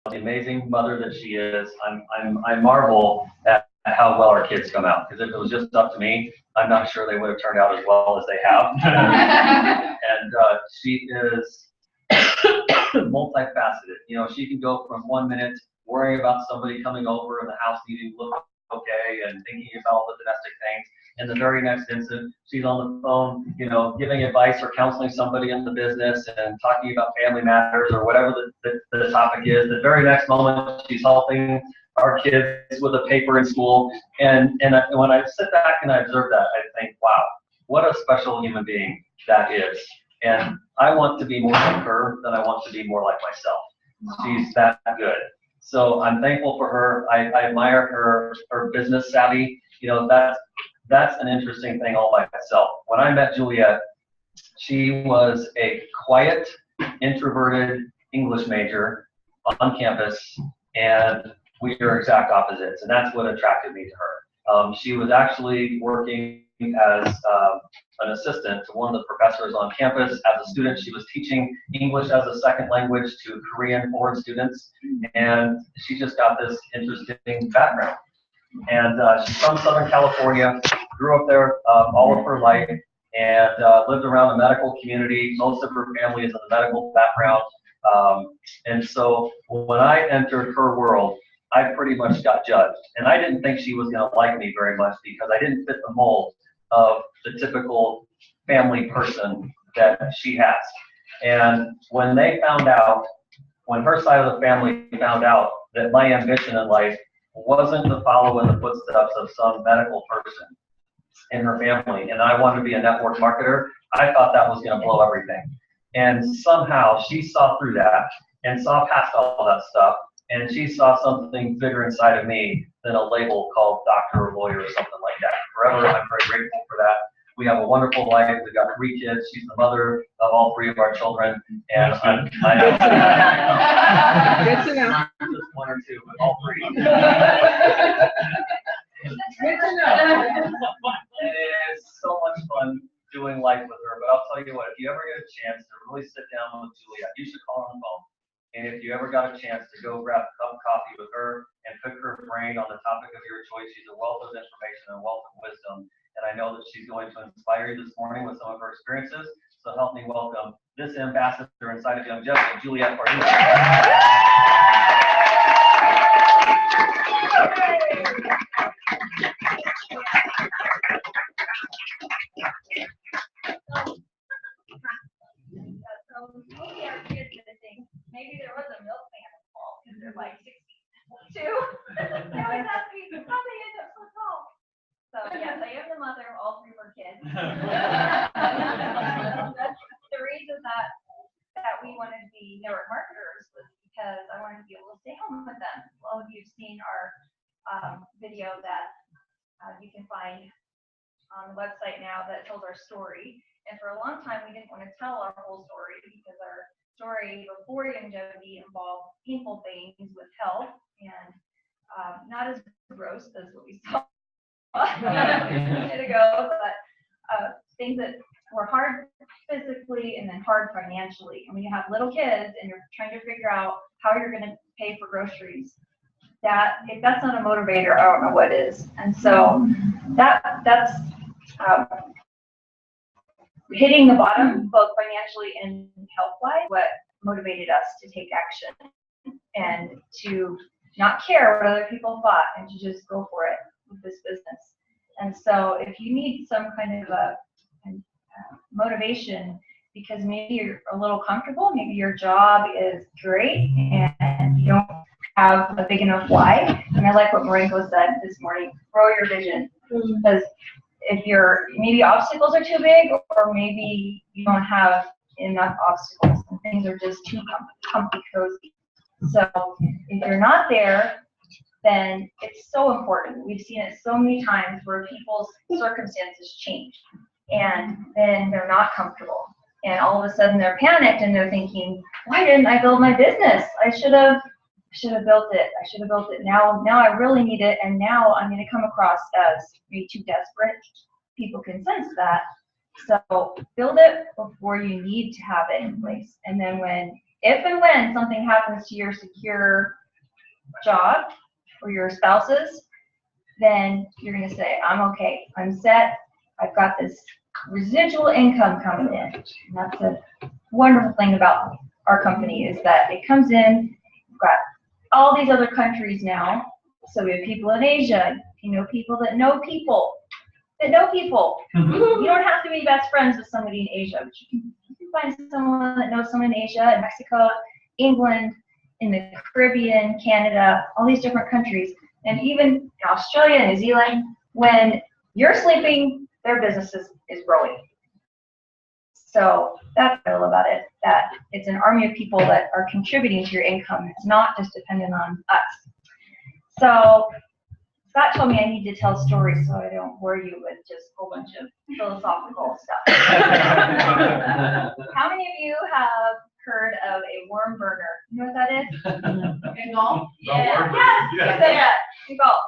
the amazing mother that she is, I marvel at how well our kids come out. Because if it was just up to me, I'm not sure they would have turned out as well as they have. And she is multifaceted. You know, she can go from 1 minute worrying about somebody coming over and the house needing to look okay and thinking about all the domestic things. And the very next instant, she's on the phone, you know, giving advice or counseling somebody in the business and talking about family matters or whatever the topic is. The very next moment, she's helping our kids with a paper in school. And when I sit back and I observe that, I think, wow, what a special human being that is. And I want to be more like her than I want to be more like myself. She's that good. So I'm thankful for her. I admire her business savvy. You know, that's an interesting thing all by itself. When I met Juliette, she was a quiet, introverted English major on campus, and we are exact opposites, and that's what attracted me to her. She was actually working as an assistant to one of the professors on campus. As a student, she was teaching English as a second language to Korean foreign students, and she just got this interesting background. And she's from Southern California, grew up there all of her life, and lived around the medical community. Most of her family is in the medical background. And so when I entered her world, I pretty much got judged. And I didn't think she was going to like me very much because I didn't fit the mold of the typical family person that she has. And when they found out, when her side of the family found out that my ambition in life wasn't to follow in the footsteps of some medical person in her family, and I wanted to be a network marketer, I thought that was going to blow everything. And somehow she saw through that and saw past all that stuff, and she saw something bigger inside of me than a label called doctor or lawyer or something like that. Forever, I'm very grateful for that. We have a wonderful life. We've got 3 kids. She's the mother of all 3 of our children. And I Good to know. Just 1 or 2, but all 3. Good to know. It is so much fun doing life with her. But I'll tell you what, if you ever get a chance to really sit down with Juliette, you should call her on the phone. And if you ever got a chance to go grab a cup of coffee with her and pick her brain on the topic of your choice, she's a wealth of information and a wealth of wisdom. And I know that she's going to inspire you this morning with some of her experiences. So help me welcome this ambassador inside of Young Jeff, Juliette Fardulis. Maybe there was a milkman involved because they're like 6'2". They always ask me, how they end up so tall? So yes, I am the mother of all 3 of our kids. The reason that we wanted to be network marketers was because I wanted to be able to stay home with them. All of you have seen our video that you can find on the website now that tells our story. And for a long time, we didn't want to tell our whole story because our story before longevity involved painful things with health and not as gross as what we saw a minute ago, but things that were hard physically and then hard financially. And when you have little kids and you're trying to figure out how you're going to pay for groceries, if that's not a motivator, I don't know what is. And so that's hitting the bottom, both financially and health-wise, what motivated us to take action and to not care what other people thought and to just go for it with this business. And so if you need some kind of a motivation because maybe you're a little comfortable, maybe your job is great and you don't have a big enough why, and I like what Marinko said this morning, grow your vision. Because if maybe obstacles are too big, or maybe you don't have enough obstacles and things are just too comfy cozy. So if you're not there, then it's so important. We've seen it so many times where people's circumstances change and then they're not comfortable. And all of a sudden they're panicked and they're thinking, why didn't I build my business? I should have built it. I should have built it. Now I really need it, and now I'm going to come across as maybe too desperate. People can sense that. So build it before you need to have it in place. And then when if and when something happens to your secure job or your spouse's, then you're going to say, I'm okay, I'm set, I've got this residual income coming in. And that's a wonderful thing about our company is that it comes in, we've got all these other countries now. So we have people in Asia, people that know people that know people. You don't have to be best friends with somebody in Asia, but you can find someone that knows someone in Asia, in Mexico, England, in the Caribbean, Canada, all these different countries. And even in Australia, New Zealand, when you're sleeping, their business is growing. So that's what I love about it, that it's an army of people that are contributing to your income. It's not just dependent on us. So Scott told me I need to tell stories so I don't bore you with just a whole bunch of philosophical stuff. How many of you have heard of a worm burner? You know what that is? In golf? Yeah. Yes. In golf.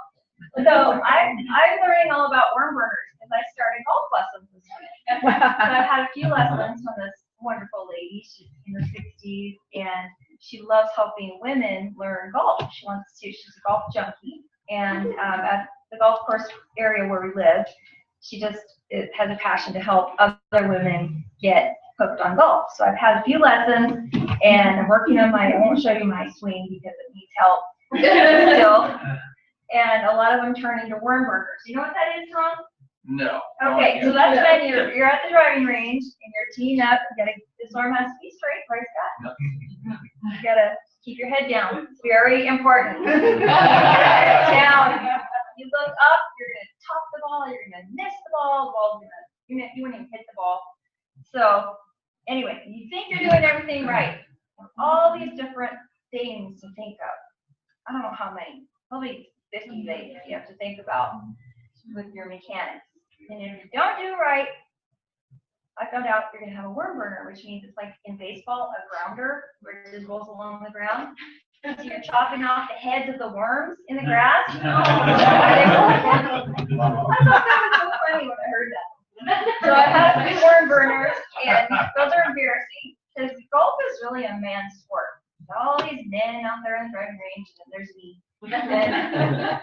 So I'm learning all about worm burners because I started golf lessons this morning. So I've had a few lessons from this wonderful lady. She's in her 60s and she loves helping women learn golf. She's a golf junkie. And at the golf course area where we live, she just has a passion to help other women get hooked on golf. So I've had a few lessons, and I'm working on I won't show you my swing because it needs help still. And a lot of them turn into worm burgers. You know what that is, Ron? No. Okay, so that's when you're at the driving range and you're teeing up. This arm has to be straight, right, Scott? You gotta keep your head down. It's very important. Down. You look up, you're gonna top the ball, you're gonna miss the ball, you won't even hit the ball. So anyway, you think you're doing everything right. All these different things to think of. I don't know how many, probably 50 things you have to think about with your mechanics. And if you don't do right, I found out you're gonna have a worm burner, which means it's like in baseball, a grounder where it just rolls along the ground. So you're chopping off the heads of the worms in the grass. I thought that was so funny when I heard that. So I had a few worm burners, and those are embarrassing because golf is really a man's sport. There's all these men out there on the driving range, and there's me. And,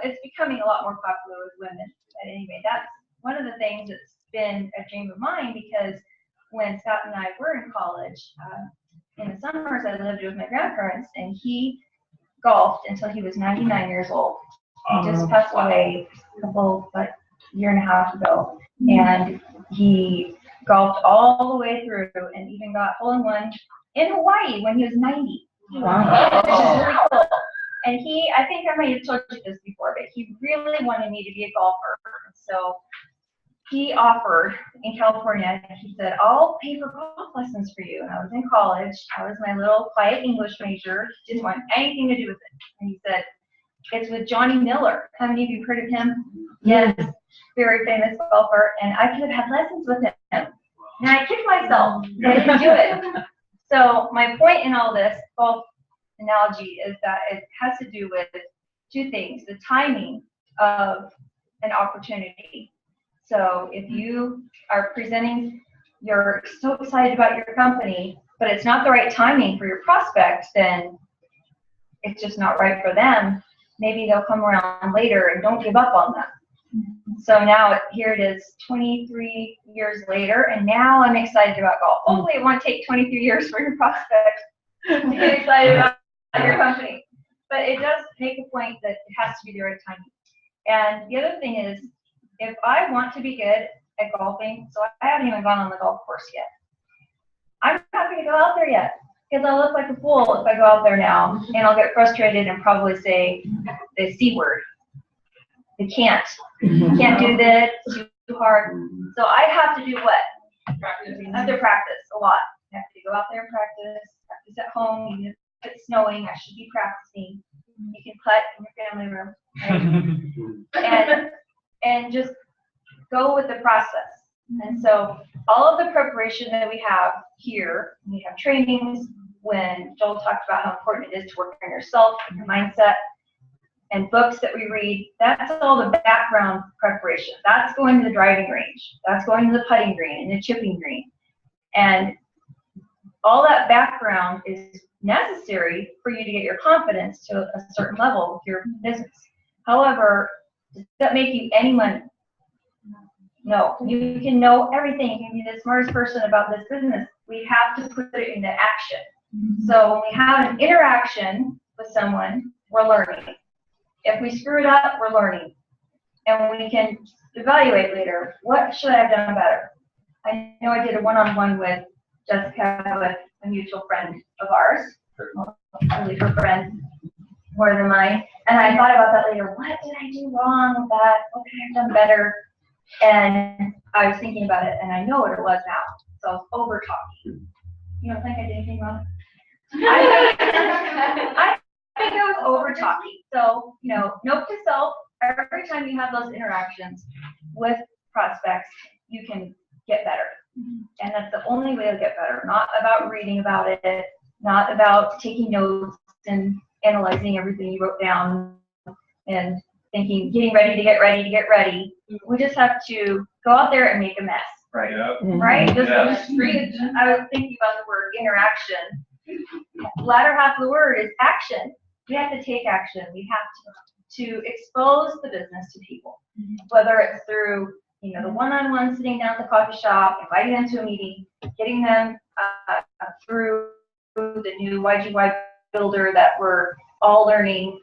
it's becoming a lot more popular with women. But anyway, that's one of the things that's been a dream of mine because when Scott and I were in college, in the summers I lived with my grandparents, and he golfed until he was 99 years old. He just passed away a year and a half ago, and he golfed all the way through and even got hole-in-one in Hawaii when he was 90. Wow. Which is really cool. And I think I might have told you this before, but he really wanted me to be a golfer. So he offered in California, he said, I'll pay for golf lessons for you. And I was in college. I was my little quiet English major, didn't want anything to do with it. And he said, it's with Johnny Miller. How many of you heard of him? Yes, very famous golfer. And I could have had lessons with him. And I kicked myself. I didn't do it. So my point in all this golf analogy is that it has to do with two things: the timing of an opportunity. So if you are you're so excited about your company, but it's not the right timing for your prospect, then it's just not right for them. Maybe they'll come around later, and don't give up on them. So now here it is 23 years later, and now I'm excited about golf. Hopefully it won't take 23 years for your prospect to get excited about your company. But it does make a point that it has to be the right timing. And the other thing is, if I want to be good at golfing, so I haven't even gone on the golf course yet. I'm not going to go out there yet because I'll look like a fool if I go out there now, and I'll get frustrated and probably say the C word. You can't do this, it's too hard. So I have to do what? Practice. I have to practice a lot. I have to go out there and practice at home. Even if it's snowing, I should be practicing. You can putt in your family room. Right? And just go with the process. And so all of the preparation that we have here, we have trainings when Joel talked about how important it is to work on yourself and your mindset, and books that we read, that's all the background preparation. That's going to the driving range. That's going to the putting green and the chipping green. And all that background is necessary for you to get your confidence to a certain level with your business. However, does that make you any money? No. You can know everything. You can be the smartest person about this business. We have to put it into action. So when we have an interaction with someone, we're learning. If we screw it up, we're learning. And we can evaluate later, what should I have done better? I know I did a one-on-one with Jessica, with a mutual friend of ours, really her friend more than mine, and I thought about that later. What did I do wrong with that? What could I have done better? And I was thinking about it, and I know what it was now. So I was over-talking. You don't think I did anything wrong? I think I was over-talking. So, note to self, every time you have those interactions with prospects, you can get better. And that's the only way to get better. Not about reading about it, not about taking notes and analyzing everything you wrote down and thinking, getting ready to get ready to get ready. We just have to go out there and make a mess. Right. Right? Just read. I was thinking about the word interaction. The latter half of the word is action. We have to take action. We have to expose the business to people, whether it's through the one-on-one sitting down at the coffee shop, inviting them to a meeting, getting them through the new YGY builder that we're all learning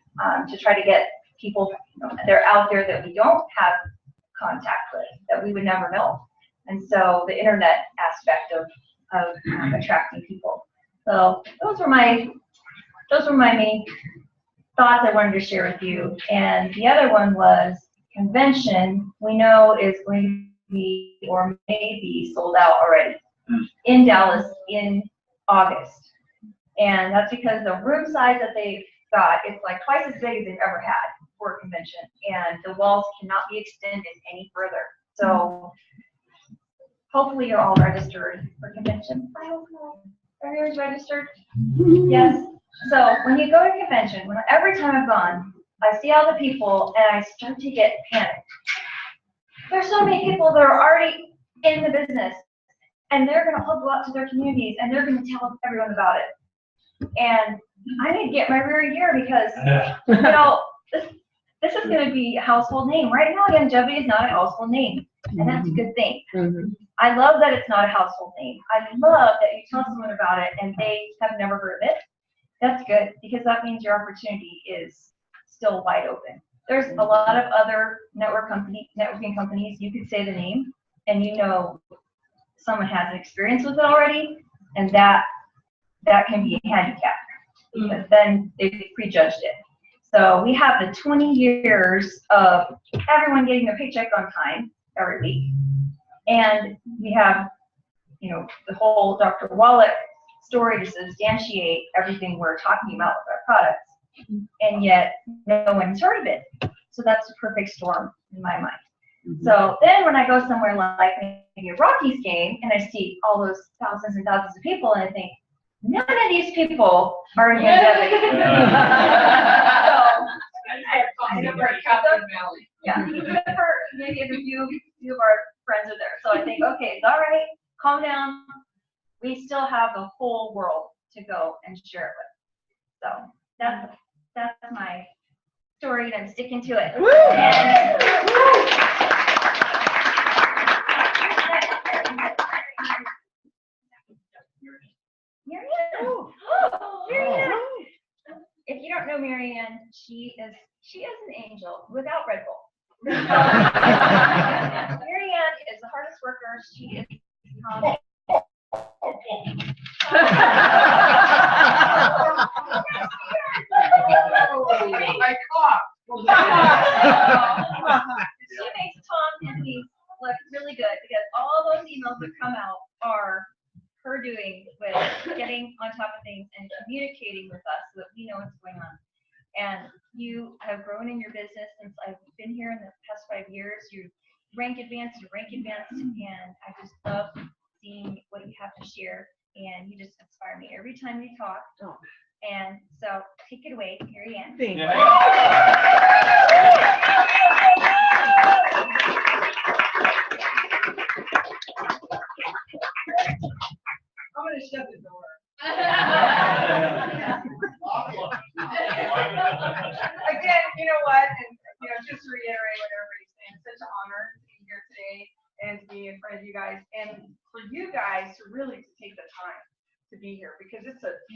to try to get people that are out there that we don't have contact with, that we would never know. And so the internet aspect of attracting people. So those were my main thoughts I wanted to share with you. And the other one was convention, we know is going to be or may be sold out already in Dallas in August. And that's because the room size that they've got is like twice as big as they've ever had for a convention. And the walls cannot be extended any further. So hopefully you're all registered for convention. I hope so. Everyone's registered? Yes. So when you go to convention, every time I've gone, I see all the people and I start to get panicked. There's so many people that are already in the business and they're going to all go out to their communities and they're going to tell everyone about it. And I need to get my rear gear because, this is going to be a household name. Right now, longevity is not a household name, and that's a good thing. I love that it's not a household name. I love that you tell someone about it and they have never heard of it. That's good because that means your opportunity is still wide open. There's a lot of other networking companies. You could say the name and someone has an experience with it already, and that can be a handicap because then they've prejudged it. So we have the 20 years of everyone getting their paycheck on time every week. And we have, the whole Dr. Wallach story to substantiate everything we're talking about with our products. And yet no one's heard of it. So that's a perfect storm in my mind. So then when I go somewhere like maybe a Rockies game and I see all those thousands and thousands of people and I think, none of these people are in longevity. Yeah, except for maybe a few of our friends are there. So I think, okay, it's all right, calm down. We still have the whole world to go and share it with. So that's my story, and I'm sticking to it. Marianne. Marianne. If you don't know Marianne, she is an angel without Red Bull. Marianne is the hardest worker. She is I cough. She makes Tom and me look really good because all those emails that come out are her doing with getting on top of things and communicating with us so that we know what's going on. And you have grown in your business since I've been here in the past 5 years. You rank advanced, and I just love seeing what you have to share, and you just inspire me every time you talk. And so take it away, Marianne. Thank you. I'm going to shut the door.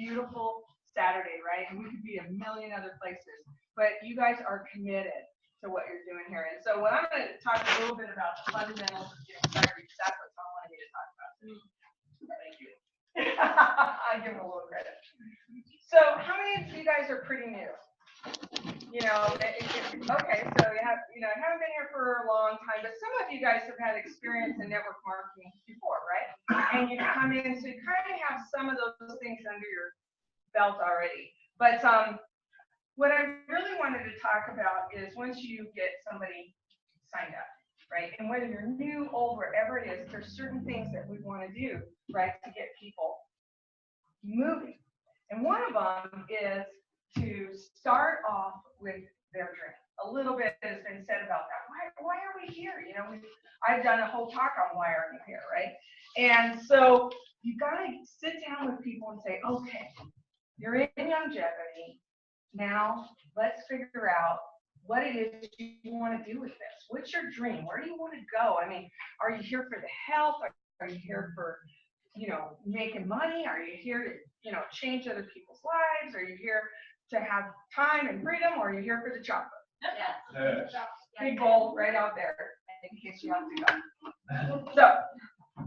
beautiful Saturday, right? And we could be a million other places, but you guys are committed to what you're doing here. And so what I'm going to talk a little bit about the fundamentals of getting started, because that's what I wanted me to talk about. Thank you. I give them a little credit. So how many of you guys are pretty new? You know, okay, so you have, haven't been here for a long time, but some of you guys have had experience in network marketing before, right? And you come in, so you kind of have some of those things under your belt already. But what I really wanted to talk about is once you get somebody signed up, right? And whether you're new, old, wherever it is, there's certain things that we want to do, right, to get people moving. And one of them is to start off with their dream. A little bit has been said about that. Why are we here? I've done a whole talk on why are we here, right? And so you got to sit down with people and say, okay, you're in longevity. Now let's figure out what it is you want to do with this. What's your dream? Where do you want to go? I mean, are you here for the health? Are you here for, making money? Are you here to, change other people's lives? Are you here to have time and freedom? Or are you here for the chocolate? Yes. Big bowl right out there in case you have to go. So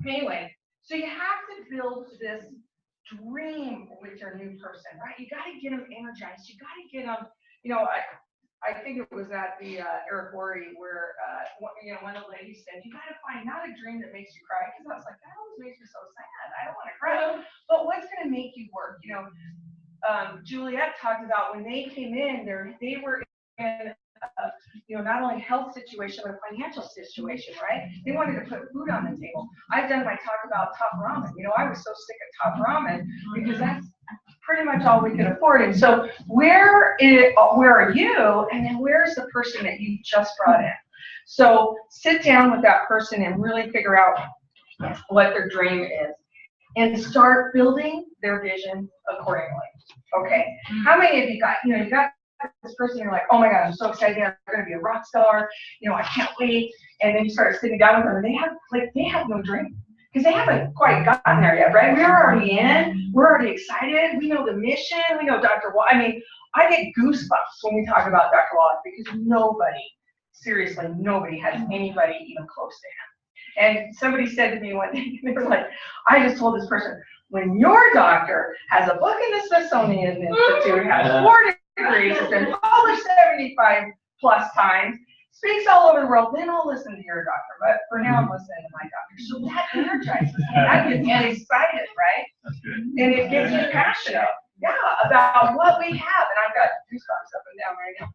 anyway, so you have to build this dream with your new person, right? You got to get them energized. You got to get them, I think it was at the Eric Worre where, one of the ladies said, you got to find not a dream that makes you cry, because I was like, that always makes me so sad. I don't want to cry. But what's going to make you work? Juliette talked about when they came in, they were in, not only health situation, but a financial situation, right? They wanted to put food on the table. I've done my talk about top ramen. I was so sick of top ramen because that's pretty much all we could afford. And so where are you? And then where's the person that you just brought in? So sit down with that person and really figure out what their dream is and start building their vision accordingly. Okay. How many of you got, you got this person, you're like, oh my God, I'm so excited, they're going to be a rock star, I can't wait. And then you start sitting down with them and they have no dream. Because they haven't quite gotten there yet, right? We're already in, we're already excited, we know the mission, we know Dr. Wallace. I mean, I get goosebumps when we talk about Dr. Wallace because seriously, nobody has anybody even close to him. And somebody said to me one day, they were like, I just told this person, when your doctor has a book in the Smithsonian Institute, has 4 degrees, has been published 75 plus times, speaks all over the world, then I'll listen to your doctor. But for now, I'm listening to my doctor. So that energizes me. That gets me excited, right? That's good. And it gets me passionate, about what we have. And I've got goosebumps up and down right now.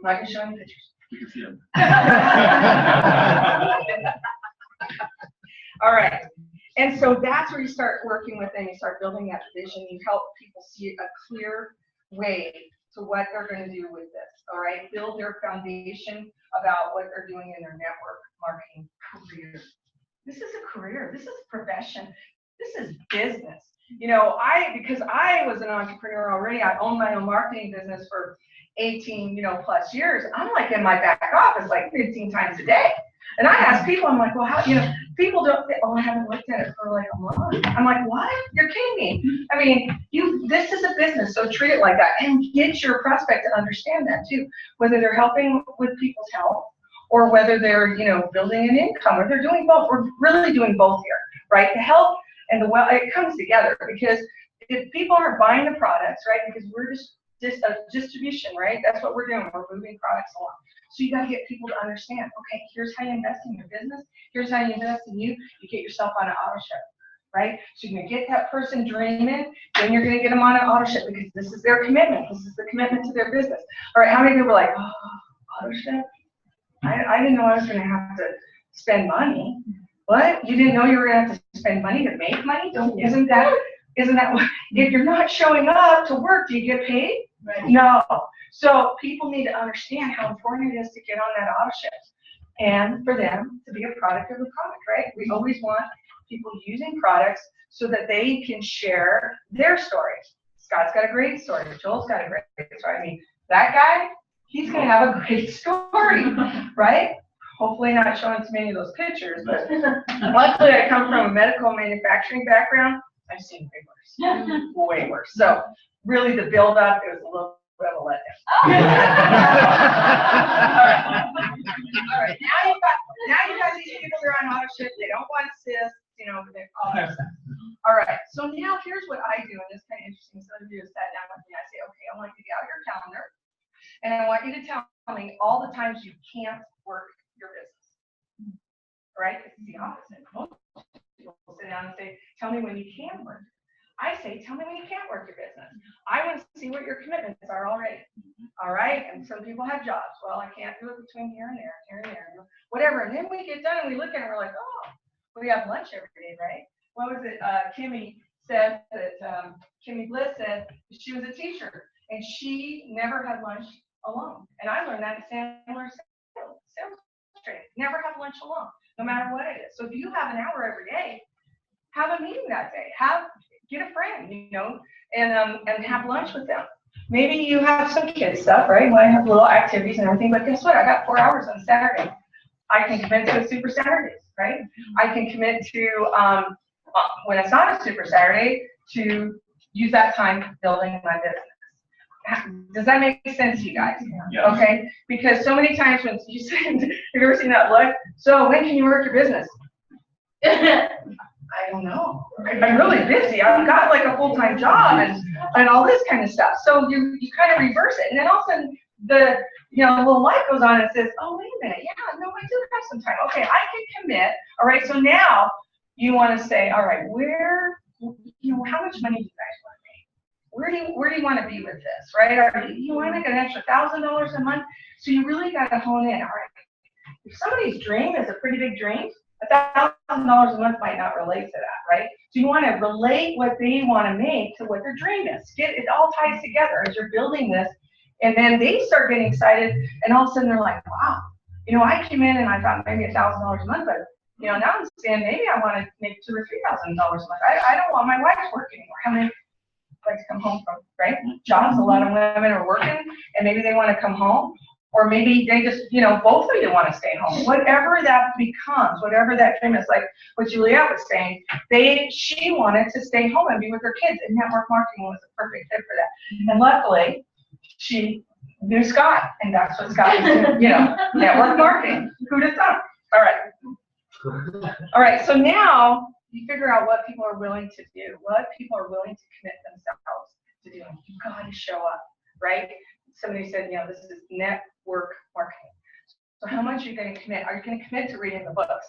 I can show you pictures. We can see them. All right. And so that's where you start working with them. You start building that vision. You help people see a clear way to what they're going to do with this. All right. Build their foundation about what they're doing in their network marketing career. This is a career. This is a profession. This is business. Because I was an entrepreneur already. I owned my own marketing business for 18, plus years. I'm like in my back office like 15 times a day. And I ask people, I'm like, well, how, people don't think, oh, I haven't looked at it for like a month. I'm like, what? You're kidding me. I mean, this is a business, so treat it like that and get your prospect to understand that too, whether they're helping with people's health or whether they're, building an income, or they're doing both. We're really doing both here, right? The health and the well, it comes together because if people aren't buying the products, right, because we're just a distribution, right? That's what we're doing. We're moving products along. So you got to get people to understand, okay, here's how you invest in your business. Here's how you invest in you. You get yourself on an auto ship, right? So you're going to get that person dreaming, then you're going to get them on an auto ship because this is their commitment. This is the commitment to their business. All right, how many people are like, oh, auto ship? I didn't know I was going to have to spend money. What? You didn't know you were going to have to spend money to make money? Isn't that what, if you're not showing up to work, do you get paid? Right. No. So people need to understand how important it is to get on that auto ship and for them to be a product of the product, right? We always want people using products so that they can share their stories. Scott's got a great story. Joel's got a great story. I mean, that guy, he's going to have a great story, right? Hopefully not showing too many of those pictures, but luckily I come from a medical manufacturing background, I've seen way worse, way worse. So really the build up, it was a little bit of a letdown. All right, now you got these people that are on auto ship, they don't want assist, you know, all that stuff. All right, so now here's what I do, and this is kind of interesting. Some of you have sat down with me, I say, okay, I want you to get out your calendar, and I want you to tell me all the times you can't work your business. All right, it's the opposite. Most people sit down and say, tell me when you can work. I say, tell me when you can't work your business. I want to see what your commitments are already. All right, and some people have jobs. Well, I can't do it between here and there, whatever. And then we get done and we look at it and we're like, oh, we have lunch every day, right? What was it? Kimmy said that Kimmy Bliss said she was a teacher and she never had lunch alone. And I learned that at Sandler sales training. Never have lunch alone, no matter what it is. So if you have an hour every day, have a meeting that day. Get a friend, you know, and have lunch with them. Maybe you have some kid stuff, right? You might have little activities and everything, but guess what? I got 4 hours on Saturday. I can commit to a Super Saturdays, right? I can commit to, when it's not a Super Saturday, to use that time building my business. Does that make sense to you guys? Yeah. Okay? Because so many times when you say, have you ever seen that look? So when can you work your business? I don't know. I'm really busy. I've got like a full-time job and all this kind of stuff. So you kind of reverse it. And then all of a sudden the little light goes on and says, oh, wait a minute. Yeah, no, I do have some time. Okay, I can commit. All right, so now you want to say, all right, how much money do you guys want to make? Where do you want to be with this, right? Or you want to make an extra $1,000 a month? So you really got to hone in. All right, if somebody's dream is a pretty big dream, $1,000 a month might not relate to that, right? So you want to relate what they want to make to what their dream is. It all ties together as you're building this, and then they start getting excited, and all of a sudden they're like, wow, I came in and I thought maybe $1,000 a month, but now I'm saying maybe I want to make $2,000 or $3,000 a month. I don't want my wife to work anymore. How many like to come home from, right? Jobs, a lot of women are working, and maybe they want to come home. Or maybe they just, both of you want to stay home. Whatever that becomes, whatever that dream is, like what Juliette was saying, she wanted to stay home and be with her kids, and network marketing was a perfect fit for that. And luckily, she knew Scott, and that's what Scott was doing, network marketing. Who'd have thought? All right. All right, so now you figure out what people are willing to do, what people are willing to commit themselves to doing. You've got to show up, right? Somebody said, this is network marketing. So how much are you going to commit? Are you going to commit to reading the books?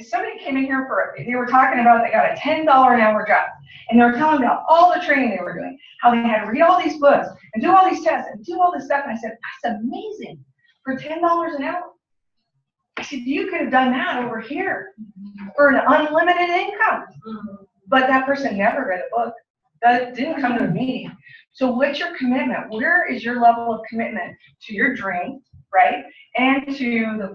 Somebody came in here they were talking about they got a $10 an hour job. And they were telling about all the training they were doing, how they had to read all these books and do all these tests and do all this stuff. And I said, that's amazing for $10 an hour. I said, you could have done that over here for an unlimited income. But that person never read a book. That didn't come to a meeting. So what's your commitment? Where is your level of commitment to your dream, right? And to the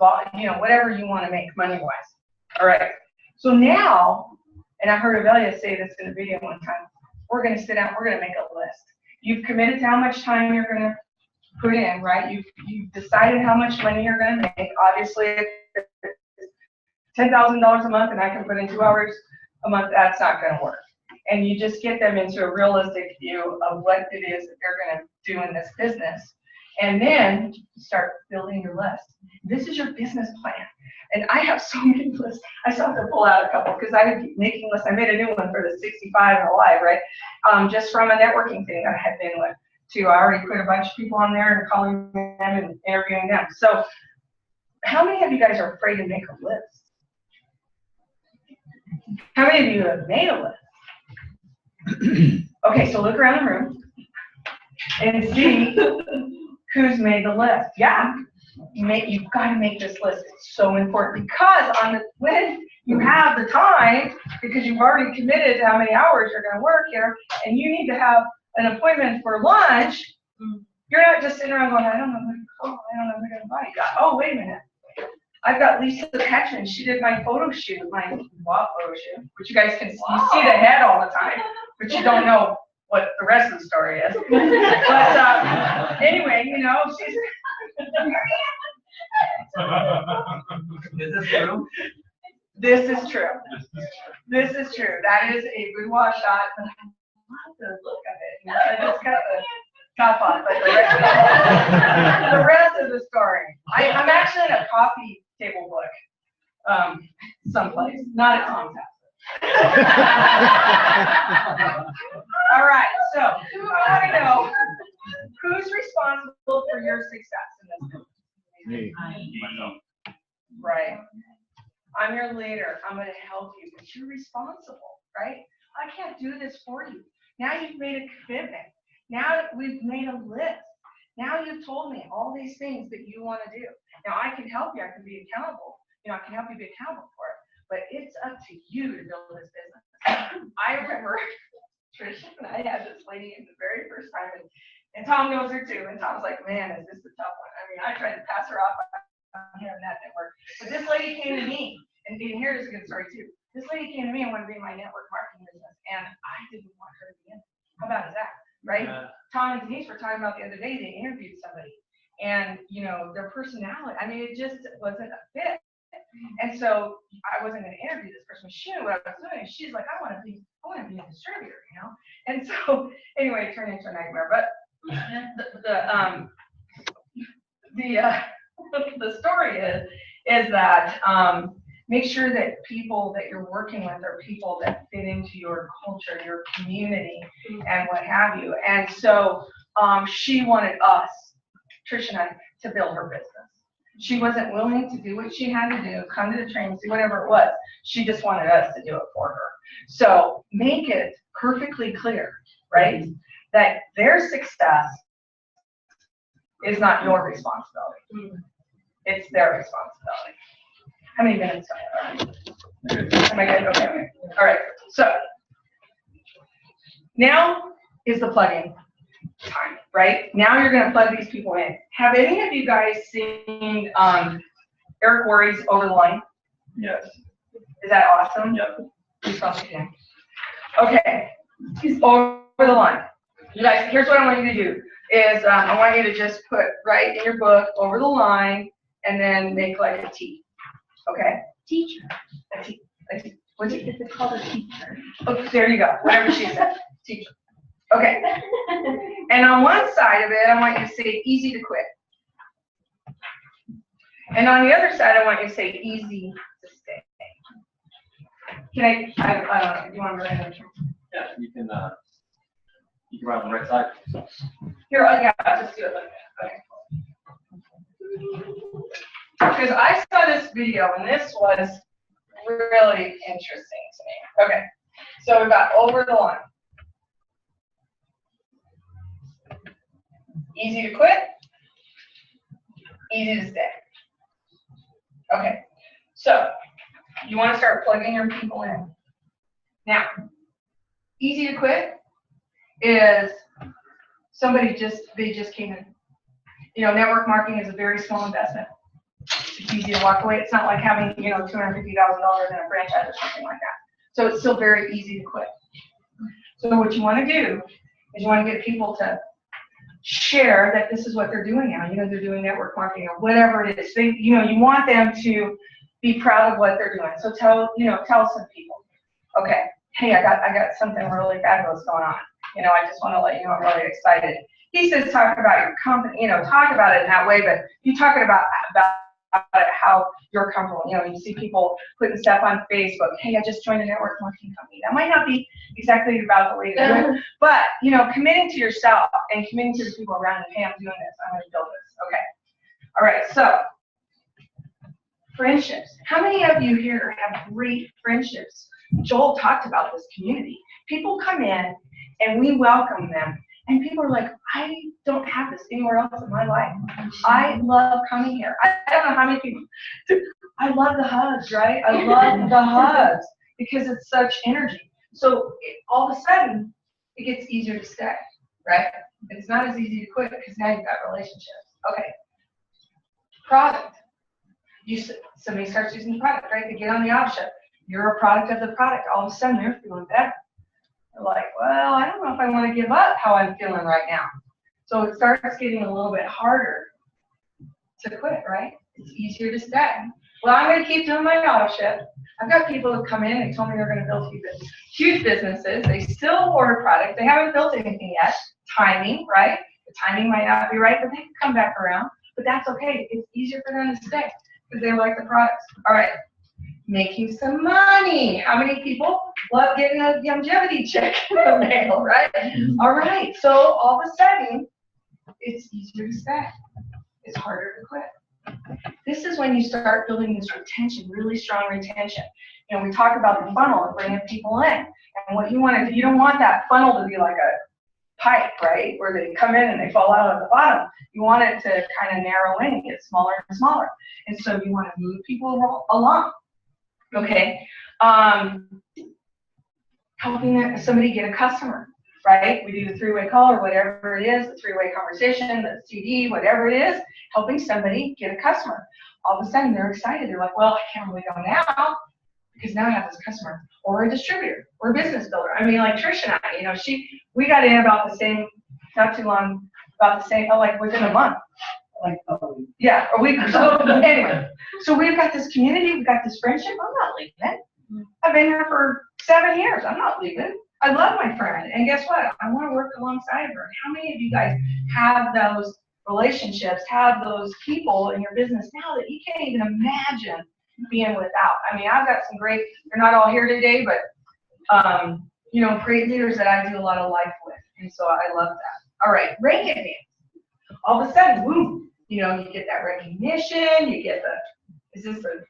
whatever you want to make money-wise. All right. So now, and I heard Avelia say this in a video one time, we're going to sit down, we're going to make a list. You've committed to how much time you're going to put in, right? You've decided how much money you're going to make. Obviously, if it's $10,000 a month and I can put in 2 hours a month, that's not going to work. And you just get them into a realistic view of what it is that they're going to do in this business. And then start building your list. This is your business plan. And I have so many lists. I still have to pull out a couple because I would keep making lists. I made a new one for the 65 and alive, right? Just from a networking thing that I had been with too. I already put a bunch of people on there and calling them and interviewing them. So how many of you guys are afraid to make a list? How many of you have made a list? Okay, so look around the room and see who's made the list. Yeah, you've got to make this list. It's so important because when you have the time, because you've already committed to how many hours you're going to work here, and you need to have an appointment for lunch, you're not just sitting around going, I don't know who to call, I don't know who to invite. Oh, wait a minute. I've got Lisa Petrin. She did my photo shoot, my WAP photo shoot, which you guys can see. You see the head all the time, but you don't know what the rest of the story is. But anyway, she's. Is this true? This is true. This is true. That is a boudoir shot. But I love the look of it. You know, I just got the top on, but the rest of the story. I'm actually in a coffee table book, someplace, not at Tom's house. All right, so I want to know who's responsible for your success in this business? Me. Myself. Right. I'm your leader. I'm going to help you, but you're responsible, right? I can't do this for you. Now you've made a commitment. Now we've made a list. Now you've told me all these things that you want to do. Now I can help you. I can be accountable. You know, I can help you be accountable for it. But it's up to you to build this business. I remember Trish and I had this lady in the very first time, and Tom knows her too. And Tom's like, man, is this a tough one? I mean, I tried to pass her off on here and that network. But this lady came to me, and here's a good story too. This lady came to me and wanted to be in my network marketing business, and I didn't want her to be in it. How bad is that, right? Yeah. Tom and Denise were talking about the other day, they interviewed somebody, and you know, their personality, I mean, it just wasn't a fit. And so I wasn't going to interview this person. She knew what I was doing. She's like, I want to be a distributor, you know? And so anyway, it turned into a nightmare. But the story is that make sure that people that you're working with are people that fit into your culture, your community, and what have you. And so she wanted us, Trish and I, to build her business. She wasn't willing to do what she had to do, come to the training, do whatever it was. She just wanted us to do it for her. So make it perfectly clear, right, that their success is not your responsibility. It's their responsibility. How many minutes do I have? Am I good? Okay. All right. So now is the plug-in time, right? Now you're going to plug these people in. Have any of you guys seen Eric Worre's Over the Line? Yes. Is that awesome? Yep. Okay. He's over the line. You guys, here's what I want you to do is I want you to just put right in your book over the line and then make like a T. Okay? Teacher. A T. A T. What's it? It's called a teacher. Oh, there you go. Whatever she said. Teacher. Okay. And on one side of it, I want you to say easy to quit. And on the other side, I want you to say easy to stay. Can I don't know, do you want to write it? Yeah, you can write on the right side. Here, yeah, I'll just do it like that. Okay. Because I saw this video, and this was really interesting to me. Okay. So we got over the line. Easy to quit, easy to stay. Okay, so you want to start plugging your people in. Now, easy to quit is somebody they just came in. You know, network marketing is a very small investment. It's easy to walk away. It's not like having, you know, $250,000 in a franchise or something like that. So it's still very easy to quit. So what you want to do is you want to get people to share that this is what they're doing now. You know, they're doing network marketing or whatever it is. They, you know, you want them to be proud of what they're doing. So tell some people, okay, hey, I got something really fabulous going on. You know, I just want to let you know I'm really excited. He says talk about your company, you know, talk about it in that way, but you talking about how you're comfortable. You know, you see people putting stuff on Facebook. Hey, I just joined a network marketing company. That might not be exactly about the way to do it, but you know, committing to yourself and committing to the people around you. Hey, I'm doing this. I'm going to build this. Okay. All right. So friendships. How many of you here have great friendships? Joel talked about this community. People come in and we welcome them. And people are like, I don't have this anywhere else in my life. I love coming here. I don't know how many people. I love the hugs, right? I love the hugs because it's such energy. So all of a sudden, it gets easier to stay, right? It's not as easy to quit because now you've got relationships. Okay. Product. Somebody starts using the product, right? They get on the option. You're a product of the product. All of a sudden, they're feeling better. They're like, well, I don't know if I want to give up how I'm feeling right now. So it starts getting a little bit harder to quit, right? It's easier to stay. Well, I'm going to keep doing my auto ship. I've got people who come in and told me they're going to build huge businesses. They still order product. They haven't built anything yet. Timing, right? The timing might not be right, but they can come back around. But that's okay. It's easier for them to stay because they like the products. All right. Making some money. How many people love getting a longevity check in the mail, right? All right. So all of a sudden, it's easier to stay. It's harder to quit. This is when you start building this retention, really strong retention. You know, we talk about the funnel and bringing people in. And what you want to do, you don't want that funnel to be like a pipe, right? Where they come in and they fall out at the bottom. You want it to kind of narrow in and get smaller and smaller. And so you want to move people along. Okay. Helping somebody get a customer, right? We do the three-way call or whatever it is, the three-way conversation, the CD, whatever it is, helping somebody get a customer. All of a sudden they're excited. They're like, well, I can't really go now because now I have this customer or a distributor or a business builder. I mean, like Trish and I, you know, we got in about the same, not too long, about the same, like within a month. Like a week. Yeah, a week or so. Anyway, so we've got this community, we've got this friendship. I'm not leaving. I've been here for 7 years. I'm not leaving. I love my friend. And guess what? I want to work alongside her. How many of you guys have those relationships, have those people in your business now that you can't even imagine being without? I mean, I've got some great, they're not all here today, but, you know, great leaders that I do a lot of life with. And so I love that. All right, rank advance. All of a sudden, boom, you know, you get that recognition, you get the, is this the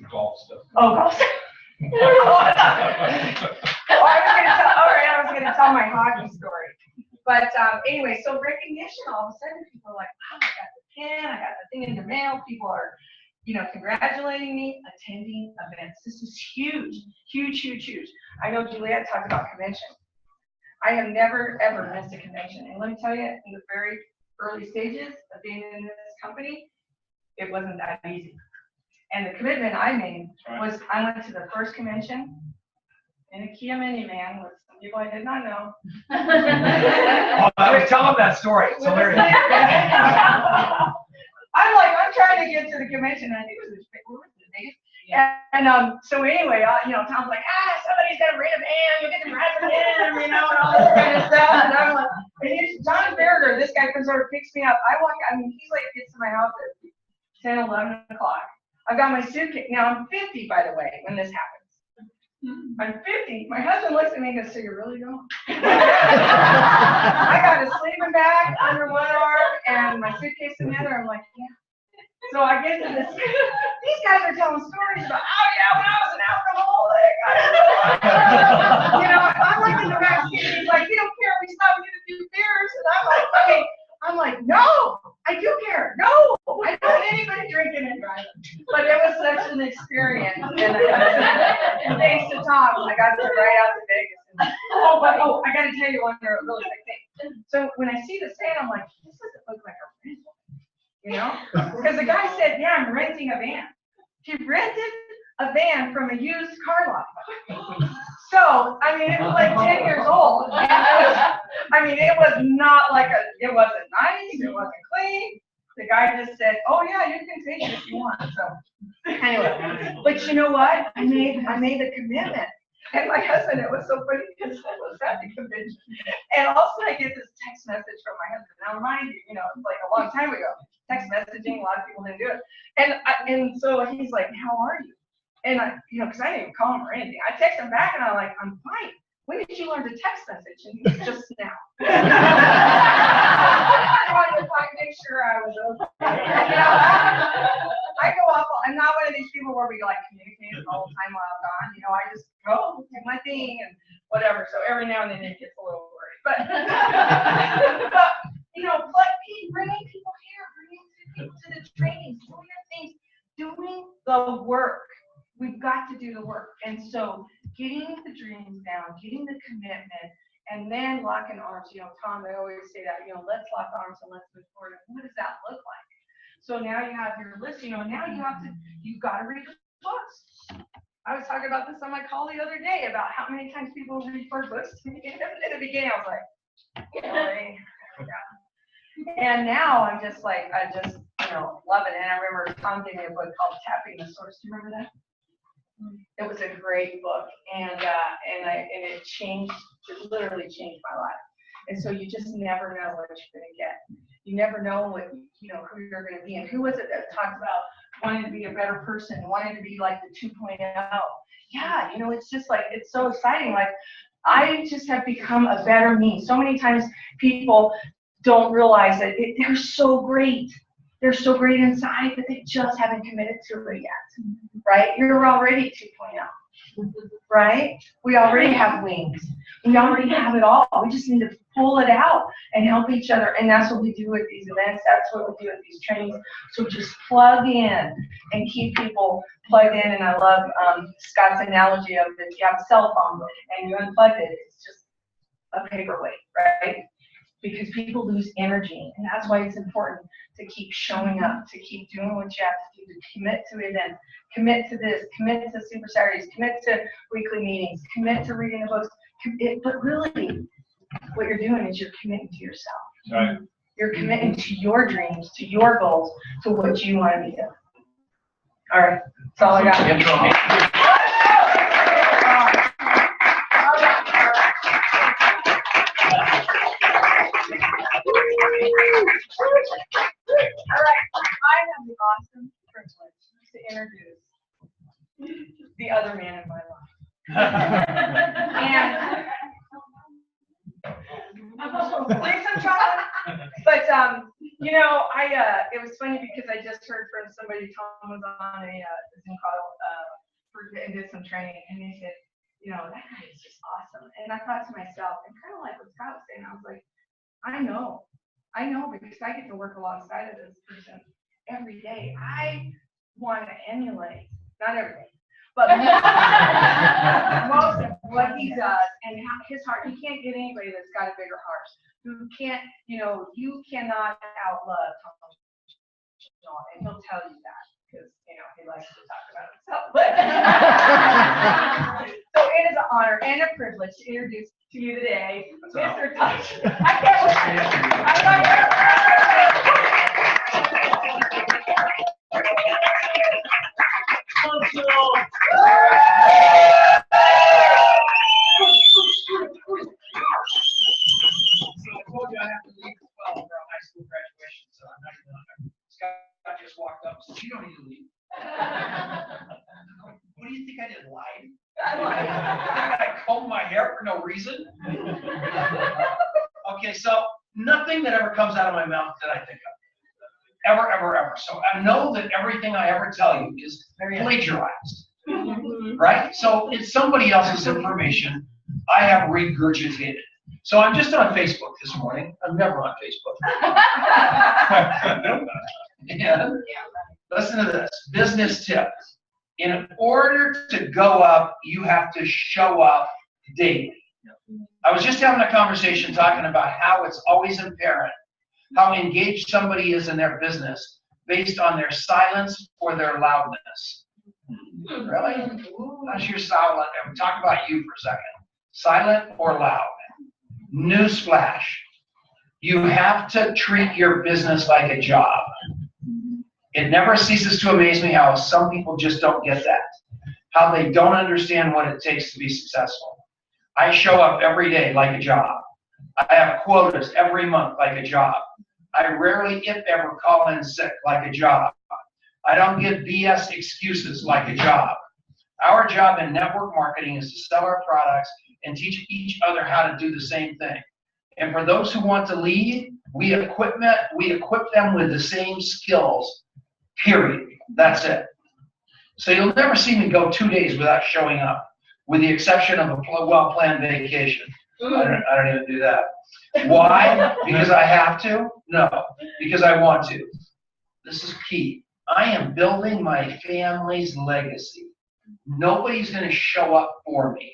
golf stuff? Oh, golf stuff. I was gonna tell my hockey story. But anyway, so recognition, all of a sudden people are like, wow, I got the pin, I got the thing in the mail, people are, you know, congratulating me, attending events. This is huge, huge, huge, huge. I know Juliette talked about convention. I have never, ever missed a convention. And let me tell you, in the very early stages of being in this company, it wasn't that easy. And the commitment I made was I went to the first convention in a Kia minivan with some people I did not know. Tell them that story. It's hilarious. I'm trying to get to the convention. I think it was the biggest. And so anyway, you know, Tom's like, somebody's gonna rent a van, you'll get to drive with him, you know, and all this kind of stuff. And I'm like, and John Berger, this guy comes over, picks me up. He's like, gets to my house at 10, 11 o'clock. I've got my suitcase. Now I'm 50, by the way, when this happens. I'm 50. My husband looks at me and goes, so you're really going? I got a sleeping bag under one arm and my suitcase in the other. I'm like, yeah. So I get to this. These guys are telling stories about, oh yeah, when I was an alcoholic. You know, I'm like in the back seat. He's like, you don't care if we stop and get a few beers. And I'm like, okay. I'm like, no, I do care. No, I don't want anybody drinking and driving. But it was such an experience. And thanks to Tom, I got to right out to Vegas. And, I got to tell you one really big thing. So when I see the stand, I'm like, this doesn't look like a rental. You know? Because the guy said, yeah, I'm renting a van. He rented a van from a used car lot. So, I mean, it was like 10 years old. And it was not like it wasn't nice, it wasn't clean. The guy just said, oh yeah, you can take it if you want. So, anyway, but you know what? I made a commitment. And my husband, it was so funny because I was at the convention. And also I get this text message from my husband. Now, remind you, it's like a long time ago. Text messaging, a lot of people didn't do it. And so he's like, how are you? And because I didn't even call him or anything. I text him back and I'm like, I'm fine. When did you learn to text message? And he's just now. I wanted to make sure I was okay. I go off. I'm not one of these people where we communicate all the time while I'm gone. I just go do my thing and whatever. So every now and then it gets a little worried. But bringing people here, bringing people to the trainings, doing your things, doing the work. We've got to do the work. And so getting the dreams down, getting the commitment, and then locking arms. Tom, I always say that, let's lock arms and let's move forward. And what does that look like? So now you have your list, now you've got to read the books. I was talking about this on my call the other day about how many times people refer books to me. In the beginning, I was like, And now I'm just like, I just, love it. And I remember Tom gave me a book called Tapping the Source. Do you remember that? It was a great book, and it changed, it literally changed my life. And so you just never know what you're going to get. You never know what, who you're going to be. And who was it that talked about wanting to be a better person, wanting to be like the 2.0? Yeah, it's just like, it's so exciting. Like, I just have become a better me. So many times people don't realize that they're so great. They're so great inside, but they just haven't committed to it yet, right? You're already 2.0, right? We already have wings. We already have it all. We just need to pull it out and help each other. And that's what we do with these events. That's what we do with these trainings. So just plug in and keep people plugged in. And I love Scott's analogy of if you have a cell phone and you unplug it, it's just a paperweight, right? Because people lose energy, and that's why it's important to keep showing up, to keep doing what you have to do, to commit to events, commit to this, commit to Super Saturdays, commit to weekly meetings, commit to reading the books. But really, what you're doing is you're committing to yourself. Right. You're committing to your dreams, to your goals, to what you want to be doing. All right, that's all I got. All right, I have the awesome privilege to introduce the other man in my life. And Lisa Charlie, but it was funny because I just heard from somebody. Tom was on a Zoom call and did some training, and he said, that guy is just awesome. And I thought to myself, and kind of like what Scott was saying, I was like, I know because I get to work alongside of this person every day. I want to emulate, not every day, but most of what he does and how his heart. You can't get anybody that's got a bigger heart. You can't, you cannot outlove Tom, and he'll tell you that because he likes to talk about himself. But so it is an honor and a privilege to introduce to you today, Mr. Tom. I can't wait. I'm not I have to leave as well for a high school graduation, so I'm not even on there. Scott just walked up and said, "You don't need to leave." What do you think I did? Lie? I combed my hair for no reason? Okay, so nothing that ever comes out of my mouth that I think of. Ever, ever, ever. So I know that everything I ever tell you is plagiarized. Right? So it's somebody else's information I have regurgitated. So I'm just on Facebook this morning. I'm never on Facebook. And listen to this. Business tip. In order to go up, you have to show up daily. I was just having a conversation talking about how it's always apparent how engaged somebody is in their business based on their silence or their loudness. Really? How's your silent? Talk about you for a second. Silent or loud? Newsflash. You have to treat your business like a job. It never ceases to amaze me how some people just don't get that. How they don't understand what it takes to be successful. I show up every day like a job. I have quotas every month like a job. I rarely, if ever, call in sick like a job. I don't give BS excuses like a job. Our job in network marketing is to sell our products and teach each other how to do the same thing. And for those who want to lead, we equip them with the same skills, period. That's it. So you'll never see me go 2 days without showing up, with the exception of a well-planned vacation. I don't even do that. Why? Because I have to? No, because I want to. This is key. I am building my family's legacy. Nobody's going to show up for me.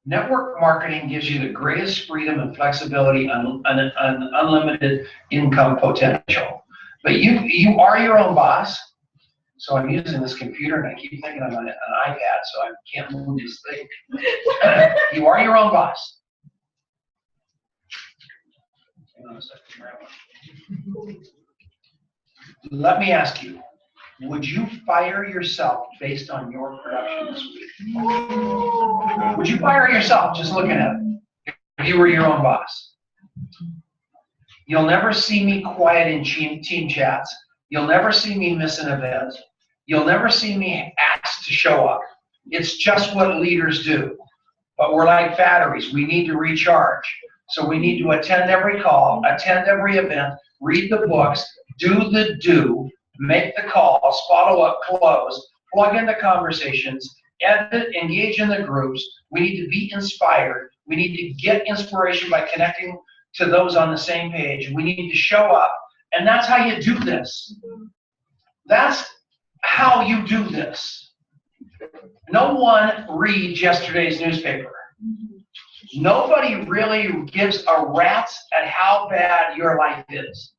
Network marketing gives you the greatest freedom and flexibility and unlimited income potential. But you are your own boss. So I'm using this computer and I keep thinking I'm on an iPad, so I can't move this thing. You are your own boss. Hang on a second. Let me ask you, would you fire yourself based on your production this week? Would you fire yourself just looking at it if you were your own boss? You'll never see me quiet in team chats. You'll never see me miss an event. You'll never see me ask to show up. It's just what leaders do. But we're like batteries. We need to recharge. So we need to attend every call, attend every event, read the books, do the do, make the calls, follow up, close, plug into conversations, edit, engage in the groups. We need to be inspired. We need to get inspiration by connecting to those on the same page. We need to show up. And that's how you do this. That's how you do this. No one reads yesterday's newspaper. Nobody really gives a rat's at how bad your life is.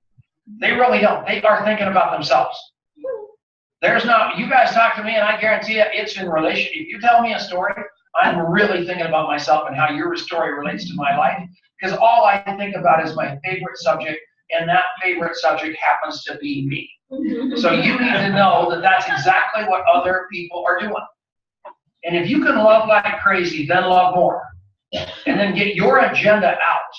They really don't. They are thinking about themselves. There's not, you guys talk to me and I guarantee you it's in relation. If you tell me a story, I'm really thinking about myself and how your story relates to my life, because all I think about is my favorite subject, and that favorite subject happens to be me. So you need to know that that's exactly what other people are doing. And if you can love like crazy, then love more. And then get your agenda out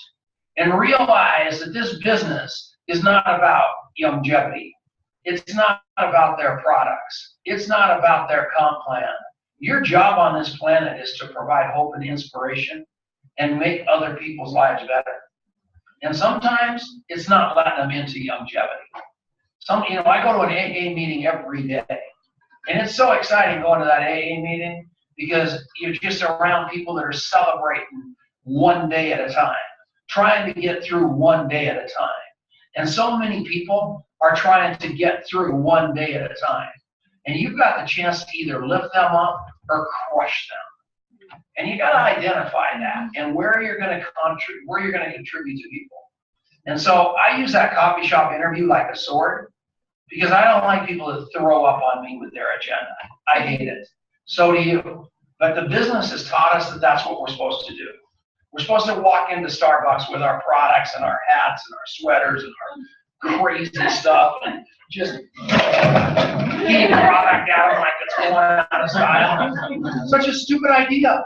and realize that this business is not about longevity. It's not about their products. It's not about their comp plan. Your job on this planet is to provide hope and inspiration and make other people's lives better. And sometimes it's not letting them into longevity. I go to an AA meeting every day. And it's so exciting going to that AA meeting because you're just around people that are celebrating one day at a time, trying to get through one day at a time. And so many people are trying to get through one day at a time. And you've got the chance to either lift them up or crush them. And you got to identify that and where you're going to contribute to people. And so I use that coffee shop interview like a sword because I don't like people to throw up on me with their agenda. I hate it. So do you. But the business has taught us that that's what we're supposed to do. We're supposed to walk into Starbucks with our products and our hats and our sweaters and our crazy stuff and just keep product out like it's going out of style. Such a stupid idea.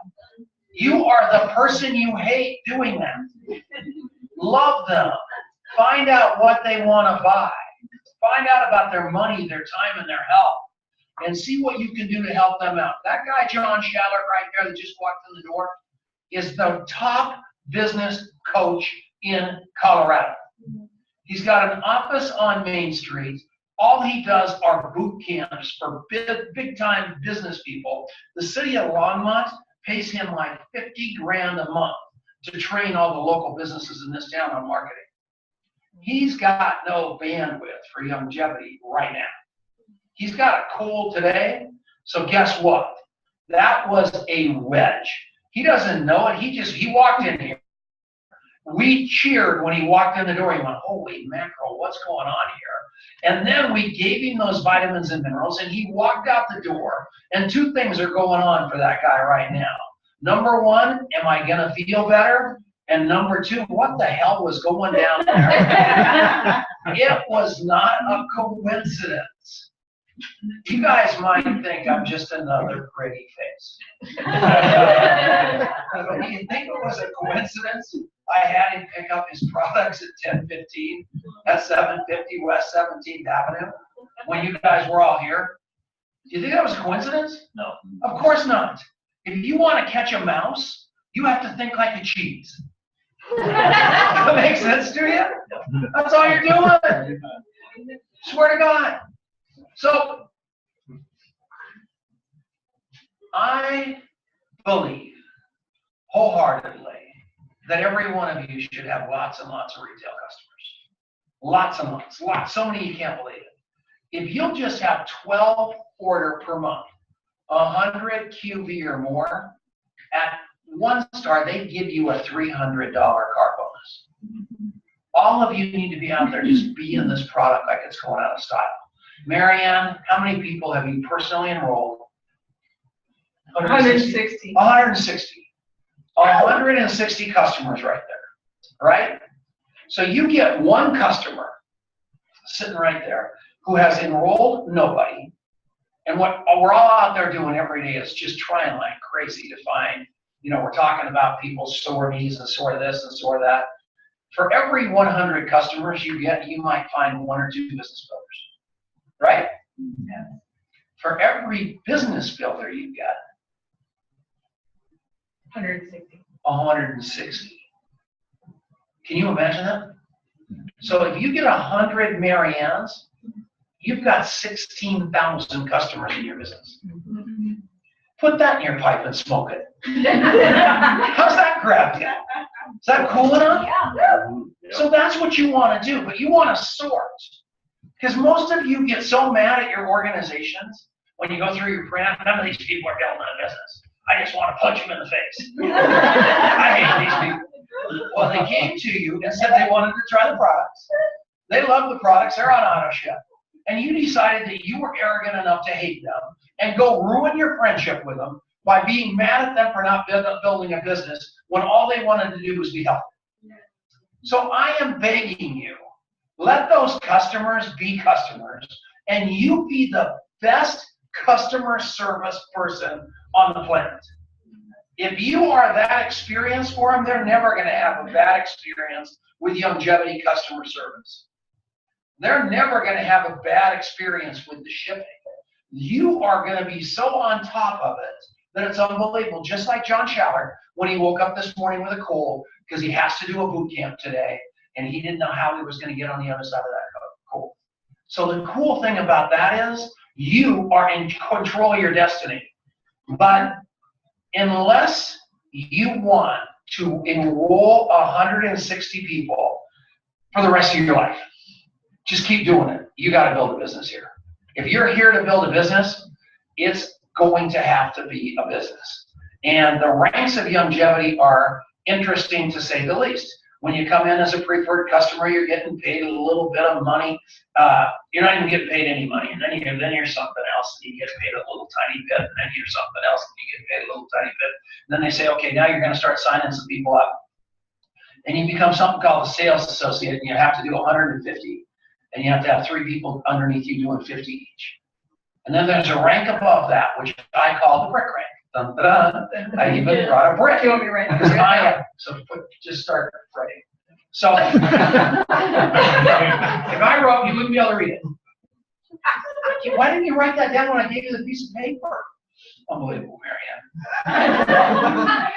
You are the person you hate doing that. Love them. Find out what they want to buy. Find out about their money, their time, and their health. And see what you can do to help them out. That guy, John Schaller, right there that just walked in the door, is the top business coach in Colorado. He's got an office on Main Street. All he does are boot camps for big-time business people. The city of Longmont pays him like $50 grand a month to train all the local businesses in this town on marketing. He's got no bandwidth for longevity right now. He's got a cold today, so guess what? That was a wedge. He doesn't know it. He walked in here. We cheered when he walked in the door. He went, holy mackerel, what's going on here? And then we gave him those vitamins and minerals, and he walked out the door. And two things are going on for that guy right now. Number one, am I going to feel better? And number two, what the hell was going down there? It was not a coincidence. You guys might think I'm just another pretty face. But do you think it was a coincidence I had him pick up his products at 10:15 at 750 West 17th Avenue when you guys were all here? Do you think that was a coincidence? No. Of course not. If you want to catch a mouse, you have to think like a cheese. That makes sense to you? That's all you're doing. Swear to God. So, I believe wholeheartedly that every one of you should have lots and lots of retail customers. Lots and lots. So many you can't believe it. If you'll just have 12 order per month, 100 QV or more, at one star, they give you a $300 car bonus. All of you need to be out there just being this product like it's going out of style. Marianne, how many people have you personally enrolled? 160. 160. 160 customers right there, right? So you get one customer sitting right there who has enrolled nobody. And what we're all out there doing every day is just trying like crazy to find, we're talking about people's sore knees and sore this and sore that. For every 100 customers you get, you might find 1 or 2 business builders, right? Yeah. For every business builder you get, 160. 160. Can you imagine that? So if you get 100 Mariannes, you've got 16,000 customers in your business. Mm-hmm. Put that in your pipe and smoke it. How's that grab you? Is that cool enough? Yeah. So that's what you want to do, but you want to sort. Because most of you get so mad at your organizations when you go through your print. None of these people are building a business. I just want to punch them in the face. I hate these people. Well, they came to you and said they wanted to try the products. They love the products. They're on auto ship. And you decided that you were arrogant enough to hate them and go ruin your friendship with them by being mad at them for not building a business when all they wanted to do was be helpful. So I am begging you, let those customers be customers, and you be the best customer service person on the planet. If you are that experience for them, they're never going to have a bad experience with longevity customer service. They're never going to have a bad experience with the shipping. You are going to be so on top of it that it's unbelievable. Just like John Schaller, when he woke up this morning with a cold, because he has to do a boot camp today, and he didn't know how he was going to get on the other side of that cold. So the cool thing about that is you are in control of your destiny. But unless you want to enroll 160 people for the rest of your life, just keep doing it. You got to build a business here. If you're here to build a business, it's going to have to be a business. And the ranks of longevity are interesting to say the least. When you come in as a preferred customer, you're getting paid a little bit of money. You're not even getting paid any money. And then you're something else, and you get paid a little tiny bit. And then you're something else, and you get paid a little tiny bit. And then they say, okay, now you're going to start signing some people up. And you become something called a sales associate, and you have to do 150. And you have to have 3 people underneath you doing 50 each. And then there's a rank above that, which I call the brick rank. Dun, dun, dun. I even brought a brick. You want me to write this? Just start writing. So if I wrote, you wouldn't be able to read it. Why didn't you write that down when I gave you the piece of paper? Unbelievable, Marianne.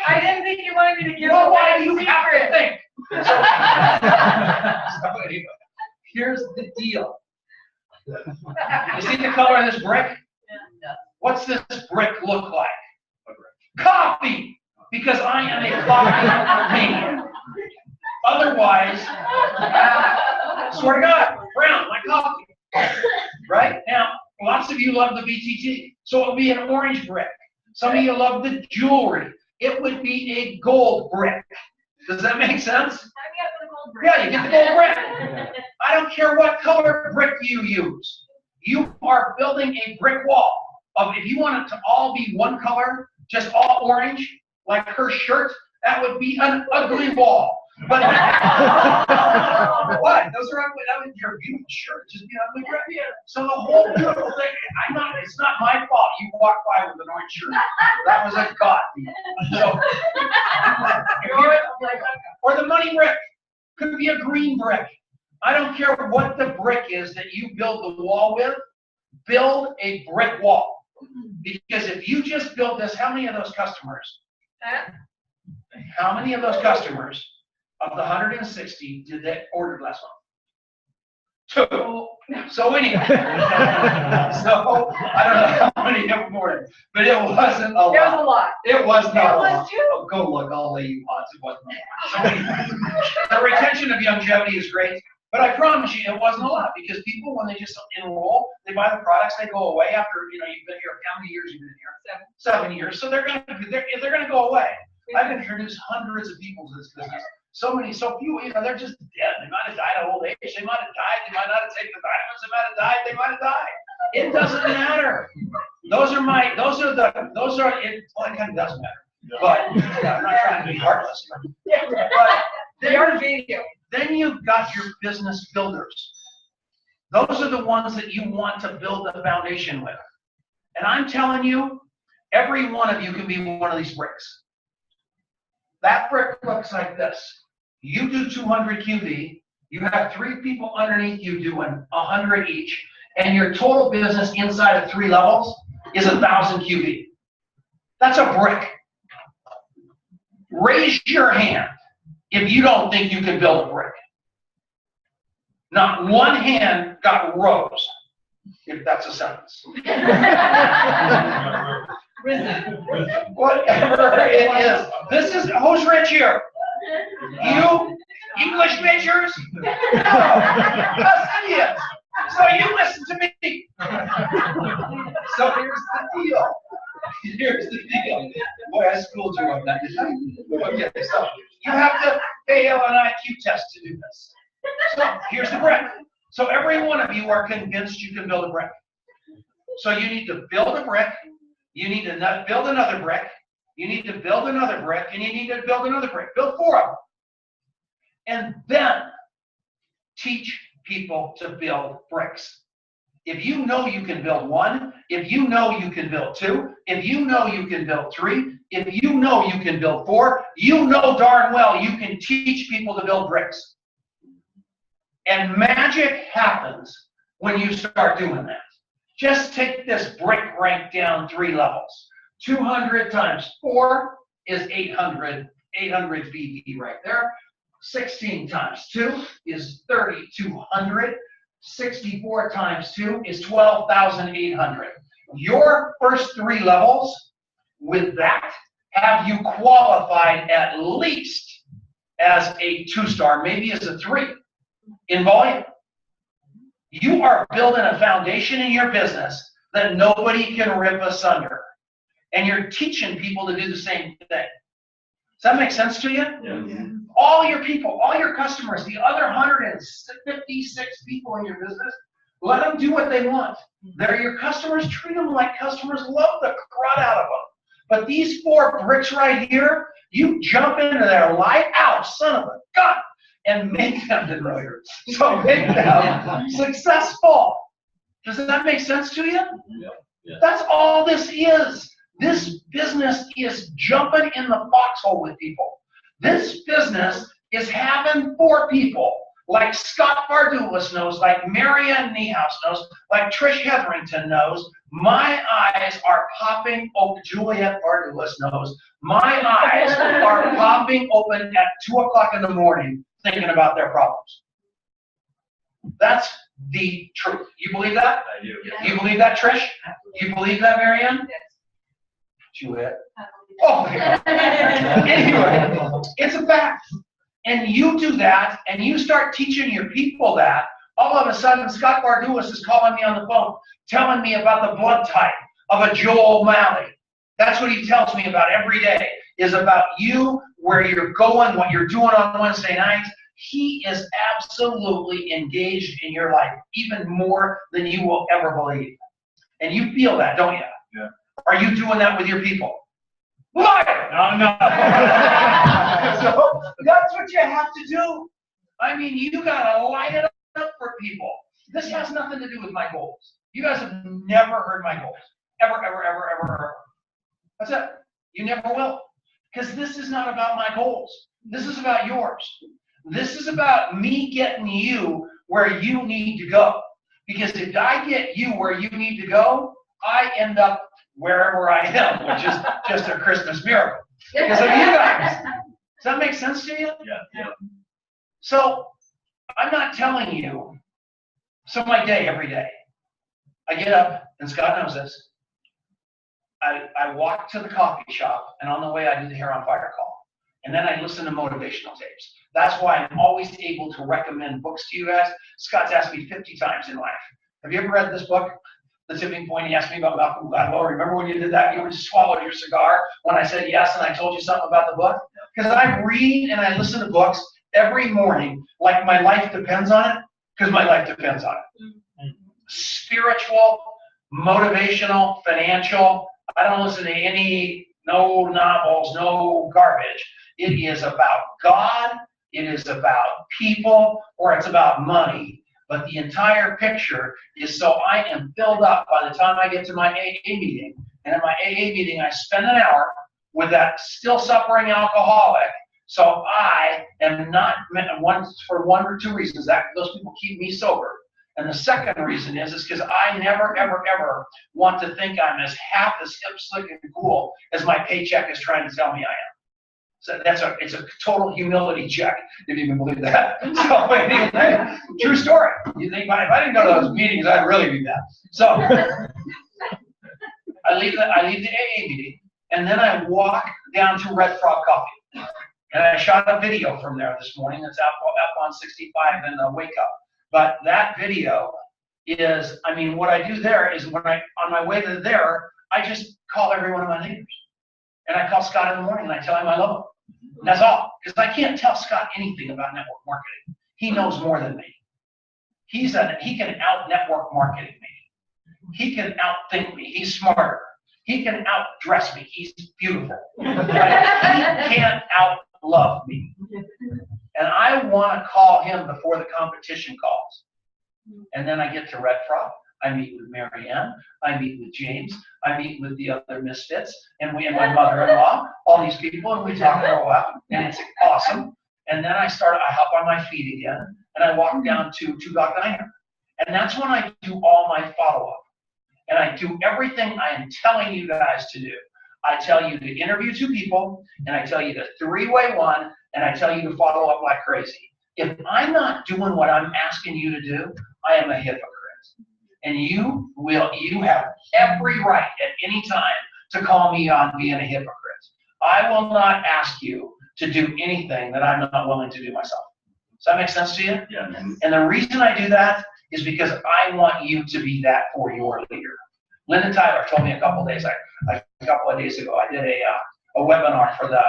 I didn't think you wanted me to give Well, you why that do you have to secret. think? So anyway, here's the deal. You see the color of this brick? What's this brick look like? Coffee! Because I am a coffee maniac. Otherwise, swear to God, brown, my coffee. Right? Now, lots of you love the VTT, so it would be an orange brick. Some of you love the jewelry. It would be a gold brick. Does that make sense? Yeah, you get the gold brick. I don't care what color brick you use. You are building a brick wall. If you want it to all be one color, just all orange, like her shirt, that would be an ugly wall. But what? Those are ugly. That would be your beautiful shirt. Just be ugly brick. So the whole beautiful thing. It's not my fault. You walked by with an orange shirt. That was a God. So, or the money brick could be a green brick. I don't care what the brick is that you build the wall with. Build a brick wall. Because if you just build this, how many of those customers? How many of those customers of the 160 did they order last month? 2. So anyway, so I don't know how many of them ordered, but it wasn't a lot. It was a lot. It was not a lot. It was 2. Go look, I'll lay you odds. It wasn't a lot. So anyway, the retention of longevity is great. But I promise you, it wasn't a lot because people, when they just enroll, they buy the products, they go away after you've been here. How many years you've been here? 7 years. So they're going to go away. I've introduced hundreds of people to this business. So few, they're just dead. They might have died of old age. They might have died. They might not have taken the vitamins. They might have died. They might have died. It doesn't matter. Well, it kind of does matter. But I'm not trying to be heartless. But They are video. Then you've got your business builders. Those are the ones that you want to build the foundation with. And I'm telling you, every one of you can be one of these bricks. That brick looks like this. You do 200 QV, you have 3 people underneath you doing 100 each, and your total business inside of 3 levels is 1,000 QV. That's a brick. Raise your hand if you don't think you can build a brick. Not one hand got rose, if that's a sentence. Whatever it is. This is, who's rich here? You? English majors? No. Us idiots. So you listen to me. So here's the deal. Here's the deal. Boy, I schooled you on that, didn't I? Okay, so you have to fail an IQ test to do this. So here's the brick. So every one of you are convinced you can build a brick. So you need to build a brick. You need to build another brick. You need to build another brick, and you need to build another brick. Build 4 of them. And then teach people to build bricks. If you know you can build 1, if you know you can build 2, if you know you can build 3, if you know you can build 4, you know darn well you can teach people to build bricks. And magic happens when you start doing that. Just take this brick rank down 3 levels. 200 times 4 is 800 BB right there. 16 times 2 is 3,200. 64 times 2 is 12,800. Your first 3 levels with that have you qualified at least as a 2-star, maybe as a 3 in volume. You are building a foundation in your business that nobody can rip asunder. And you're teaching people to do the same thing. Does that make sense to you? Yeah. All your people, all your customers, the other 156 people in your business, let them do what they want. They're your customers. Treat them like customers. Love the crud out of them. But these 4 bricks right here, you jump into their life, ouch, son of a gun, and make them so make them successful. Does that make sense to you? Yeah. Yeah. That's all this is. This business is jumping in the foxhole with people. This business is having 4 people, like Scott Fardulis knows, like Marianne Niehaus knows, like Trish Hetherington knows. My eyes are popping open. Juliette Fardulis knows. My eyes are popping open at 2 o'clock in the morning thinking about their problems. That's the truth. You believe that? I do. Yeah. You believe that, Trish? You believe that, Marianne? Yes. Juliette? Oh, yeah. Anyway, it's a fact. And you do that, and you start teaching your people that, all of a sudden, Scott Fardulis is calling me on the phone, telling me about the blood type of a Joel O'Malley. That's what he tells me about every day, is about you, where you're going, what you're doing on Wednesday nights. He is absolutely engaged in your life, even more than you will ever believe. And you feel that, don't you? Yeah. Are you doing that with your people? Liar! No. So that's what you have to do. I mean, you gotta light it up for people. This has nothing to do with my goals. You guys have never heard my goals. Ever, ever, ever, ever, ever. That's it. You never will. Because this is not about my goals. This is about yours. This is about me getting you where you need to go. Because if I get you where you need to go, I end up wherever I am, which is just a Christmas miracle. Because of you guys. Does that make sense to you? Yeah. So, I'm not telling you. So my day, every day, I get up, and Scott knows this. I walk to the coffee shop, and on the way I do the Hair on Fire call. And then I listen to motivational tapes. That's why I'm always able to recommend books to you guys. Scott's asked me 50 times in life. Have you ever read this book? The Tipping Point. He asked me about Malcolm Gladwell. Remember when you did that? You just swallowed your cigar when I said yes and I told you something about the book? Because I read and I listen to books every morning like my life depends on it, because my life depends on it. Spiritual, motivational, financial. I don't listen to no novels, no garbage. It is about God it is about people, or it's about money. But the entire picture is so I am filled up by the time I get to my AA meeting. And at my AA meeting, I spend an hour with that still suffering alcoholic. So I am not, for one or two reasons, that those people keep me sober. And the second reason is because I never, ever, ever want to think I'm as half as hip, slick, and cool as my paycheck is trying to tell me I am. So it's a total humility check, if you can believe that. So anyway, true story. You think if I didn't go to those meetings, I'd really be that. So I leave the AA meeting, and then I walk down to Red Frog Coffee. And I shot a video from there this morning. It's up on 65 in the Wake Up. But that video is, I mean, what I do there is when on my way to there, I just call every one of my neighbors. And I call Scott in the morning and I tell him I love him. And that's all. Because I can't tell Scott anything about network marketing. He knows more than me. He can out-network marketing me. He can outthink me. He's smarter. He can outdress me. He's beautiful. But he can't outlove me. And I want to call him before the competition calls. And then I get to Red Frog. I meet with Marianne. I meet with James. I meet with the other misfits. And my mother-in-law, all these people, and we talk for a while. And it's awesome. And then I hop on my feet again. And I walk down to Two Dog Diner. And that's when I do all my follow-up. And I do everything I am telling you guys to do. I tell you to interview 2 people, and I tell you to 3-way one, and I tell you to follow up like crazy. If I'm not doing what I'm asking you to do, I am a hypocrite. And you have every right at any time to call me on being a hypocrite. I will not ask you to do anything that I'm not willing to do myself. Does that make sense to you? Yeah. And the reason I do that is because I want you to be that for your leader. Linda Tyler told me a couple of days ago, I did a webinar for the a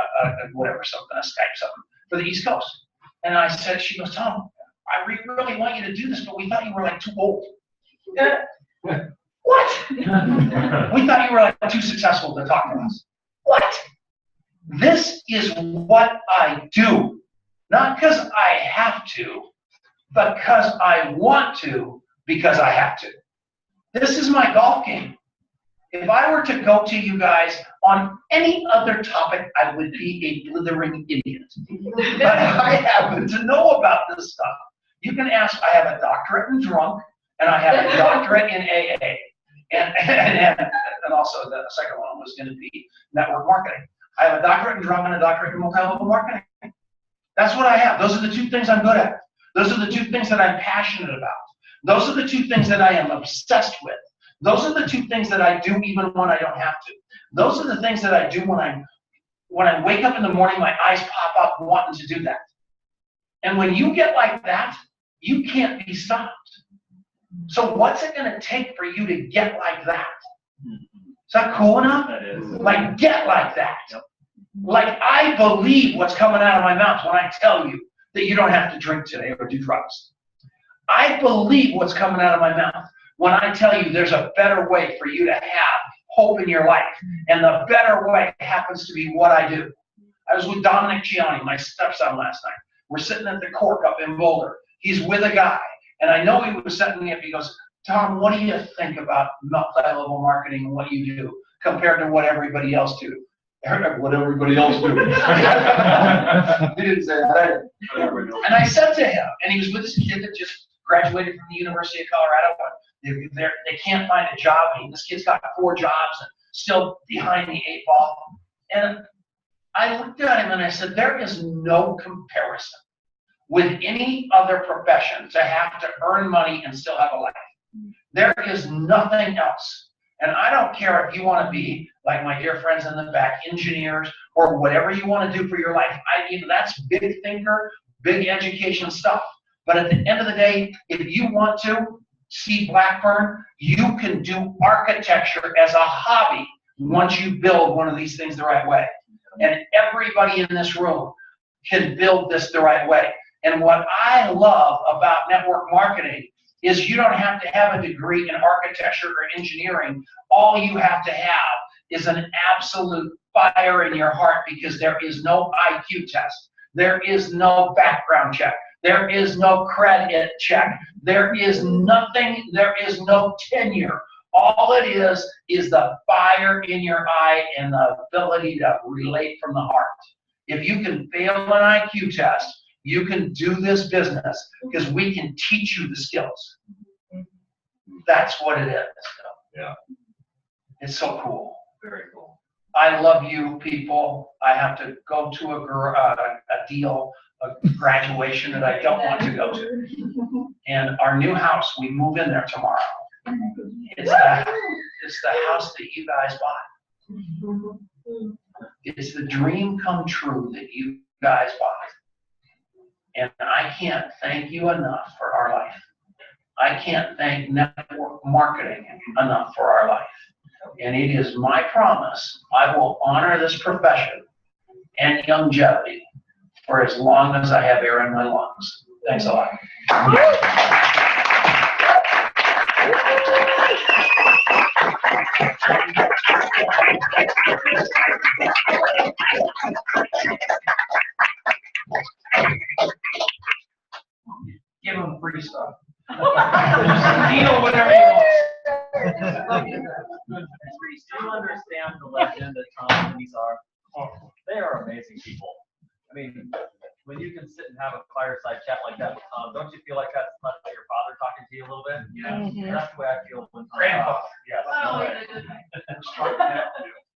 Skype something for the East Coast. And I said, she goes, Tom, I really want you to do this, but we thought you were like too old. What? We thought you were like too successful to talk to us. What? This is what I do. Not because I have to, but because I want to, because I have to. This is my golf game. If I were to go to you guys on any other topic, I would be a blithering idiot. But I happen to know about this stuff. You can ask, I have a doctorate in drunk, and I have a doctorate in AA. And also the second one was going to be network marketing. I have a doctorate in drunk and a doctorate in multi-level marketing. That's what I have. Those are the 2 things I'm good at. Those are the 2 things that I'm passionate about. Those are the 2 things that I am obsessed with. Those are the 2 things that I do even when I don't have to. Those are the things that I do when I wake up in the morning, my eyes pop up wanting to do that. And when you get like that, you can't be stopped. So what's it going to take for you to get like that? Is that cool enough? That is. Like, get like that. Yep. Like, I believe what's coming out of my mouth when I tell you that you don't have to drink today or do drugs. I believe what's coming out of my mouth when I tell you there's a better way for you to have hope in your life. And the better way happens to be what I do. I was with Dominic Gianni, my stepson, last night. We're sitting at the Cork up in Boulder. He's with a guy. And I know he was setting me up. He goes, Tom, what do you think about multi-level marketing and what you do compared to what everybody else do? What everybody else do. He didn't say that. And I said to him, and he was with this kid that just graduated from the University of Colorado. They can't find a job. I mean, this kid's got 4 jobs and still behind the 8 ball. And I looked at him and I said, there is no comparison with any other profession to have to earn money and still have a life. There is nothing else. And I don't care if you want to be, like my dear friends in the back, engineers, or whatever you want to do for your life. That's big thinker, big education stuff. But at the end of the day, if you want to see Blackburn, you can do architecture as a hobby once you build one of these things the right way. And everybody in this room can build this the right way. And what I love about network marketing is you don't have to have a degree in architecture or engineering. All you have to have is an absolute fire in your heart, because there is no IQ test. There is no background check. There is no credit check. There is nothing. There is no tenure. All it is the fire in your eye and the ability to relate from the heart. If you can fail an IQ test, you can do this business because we can teach you the skills. That's what it is. Yeah. It's so cool. Very cool. I love you people. I have to go to a graduation that I don't want to go to. And our new house, we move in there tomorrow. It's the house that you guys bought. It's the dream come true that you guys bought. And I can't thank you enough for our life. I can't thank network marketing enough for our life. And it is my promise, I will honor this profession and longevity for as long as I have air in my lungs. Thanks a lot. Give him free stuff. Deal whatever you want. Do you understand the legend that Tom and these are? They are amazing people. I mean, when you can sit and have a fireside chat like that with Tom, don't you feel like that's like your father talking to you a little bit? Yeah. That's the way I feel when Tom Grandpa. talks. Yes.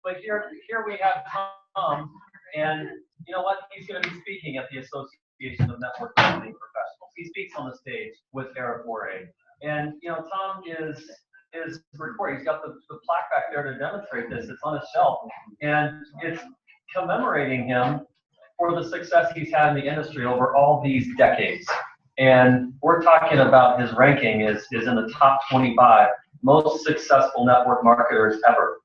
But here we have Tom, and you know what? He's going to be speaking at the Association of Network Marketing Professionals. He speaks on the stage with Eric Worre. And you know, Tom is recording. He's got the plaque back there to demonstrate this. It's on his shelf, and it's commemorating him for the success he's had in the industry over all these decades. And we're talking about his ranking is in the top 25 most successful network marketers ever.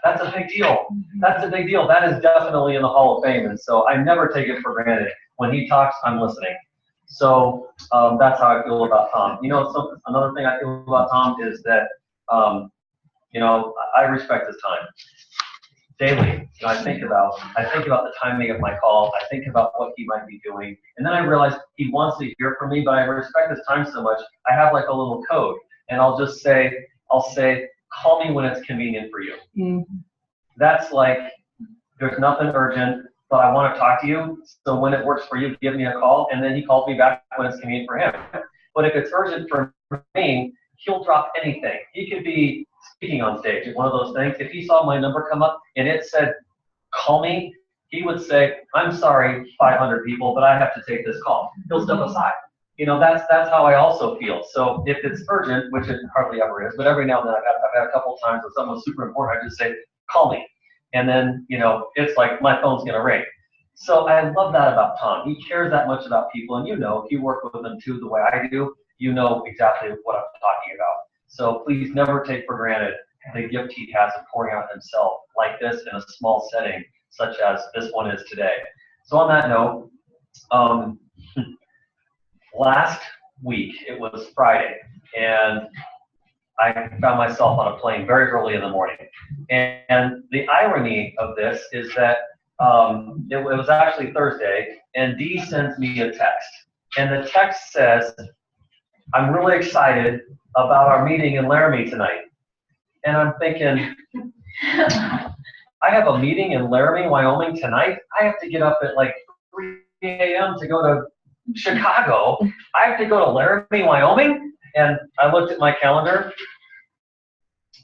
That's a big deal. That's a big deal. That is definitely in the Hall of Fame. And so I never take it for granted. When he talks, I'm listening. So that's how I feel about Tom. You know, another thing I feel about Tom is that, you know, I respect his time. Daily, you know, I think about the timing of my call. I think about what he might be doing, and then I realize he wants to hear from me. But I respect his time so much. I have like a little code, and I'll say, call me when it's convenient for you. Mm-hmm. That's like, there's nothing urgent, but I want to talk to you. So when it works for you, give me a call, and then he calls me back when it's convenient for him. But if it's urgent for me, he'll drop anything. He could be speaking on stage at one of those things. If he saw my number come up and it said, call me, he would say, I'm sorry, 500 people, but I have to take this call. He'll step aside. You know, that's how I also feel. So if it's urgent, which it hardly ever is, but every now and then I've had a couple of times when something's super important, I just say, call me. And then, you know, it's like my phone's going to ring. So I love that about Tom. He cares that much about people. And you know, if you work with him too the way I do, you know exactly what I'm talking about. So please never take for granted the gift he has of pouring out himself like this in a small setting, such as this one is today. So on that note, last week, it was Friday, and I found myself on a plane very early in the morning. And the irony of this is that it was actually Thursday, and Dee sends me a text. And the text says, I'm really excited about our meeting in Laramie tonight. And I'm thinking, I have a meeting in Laramie, Wyoming tonight? I have to get up at like 3 a.m. to go to Chicago. I have to go to Laramie, Wyoming? And I looked at my calendar.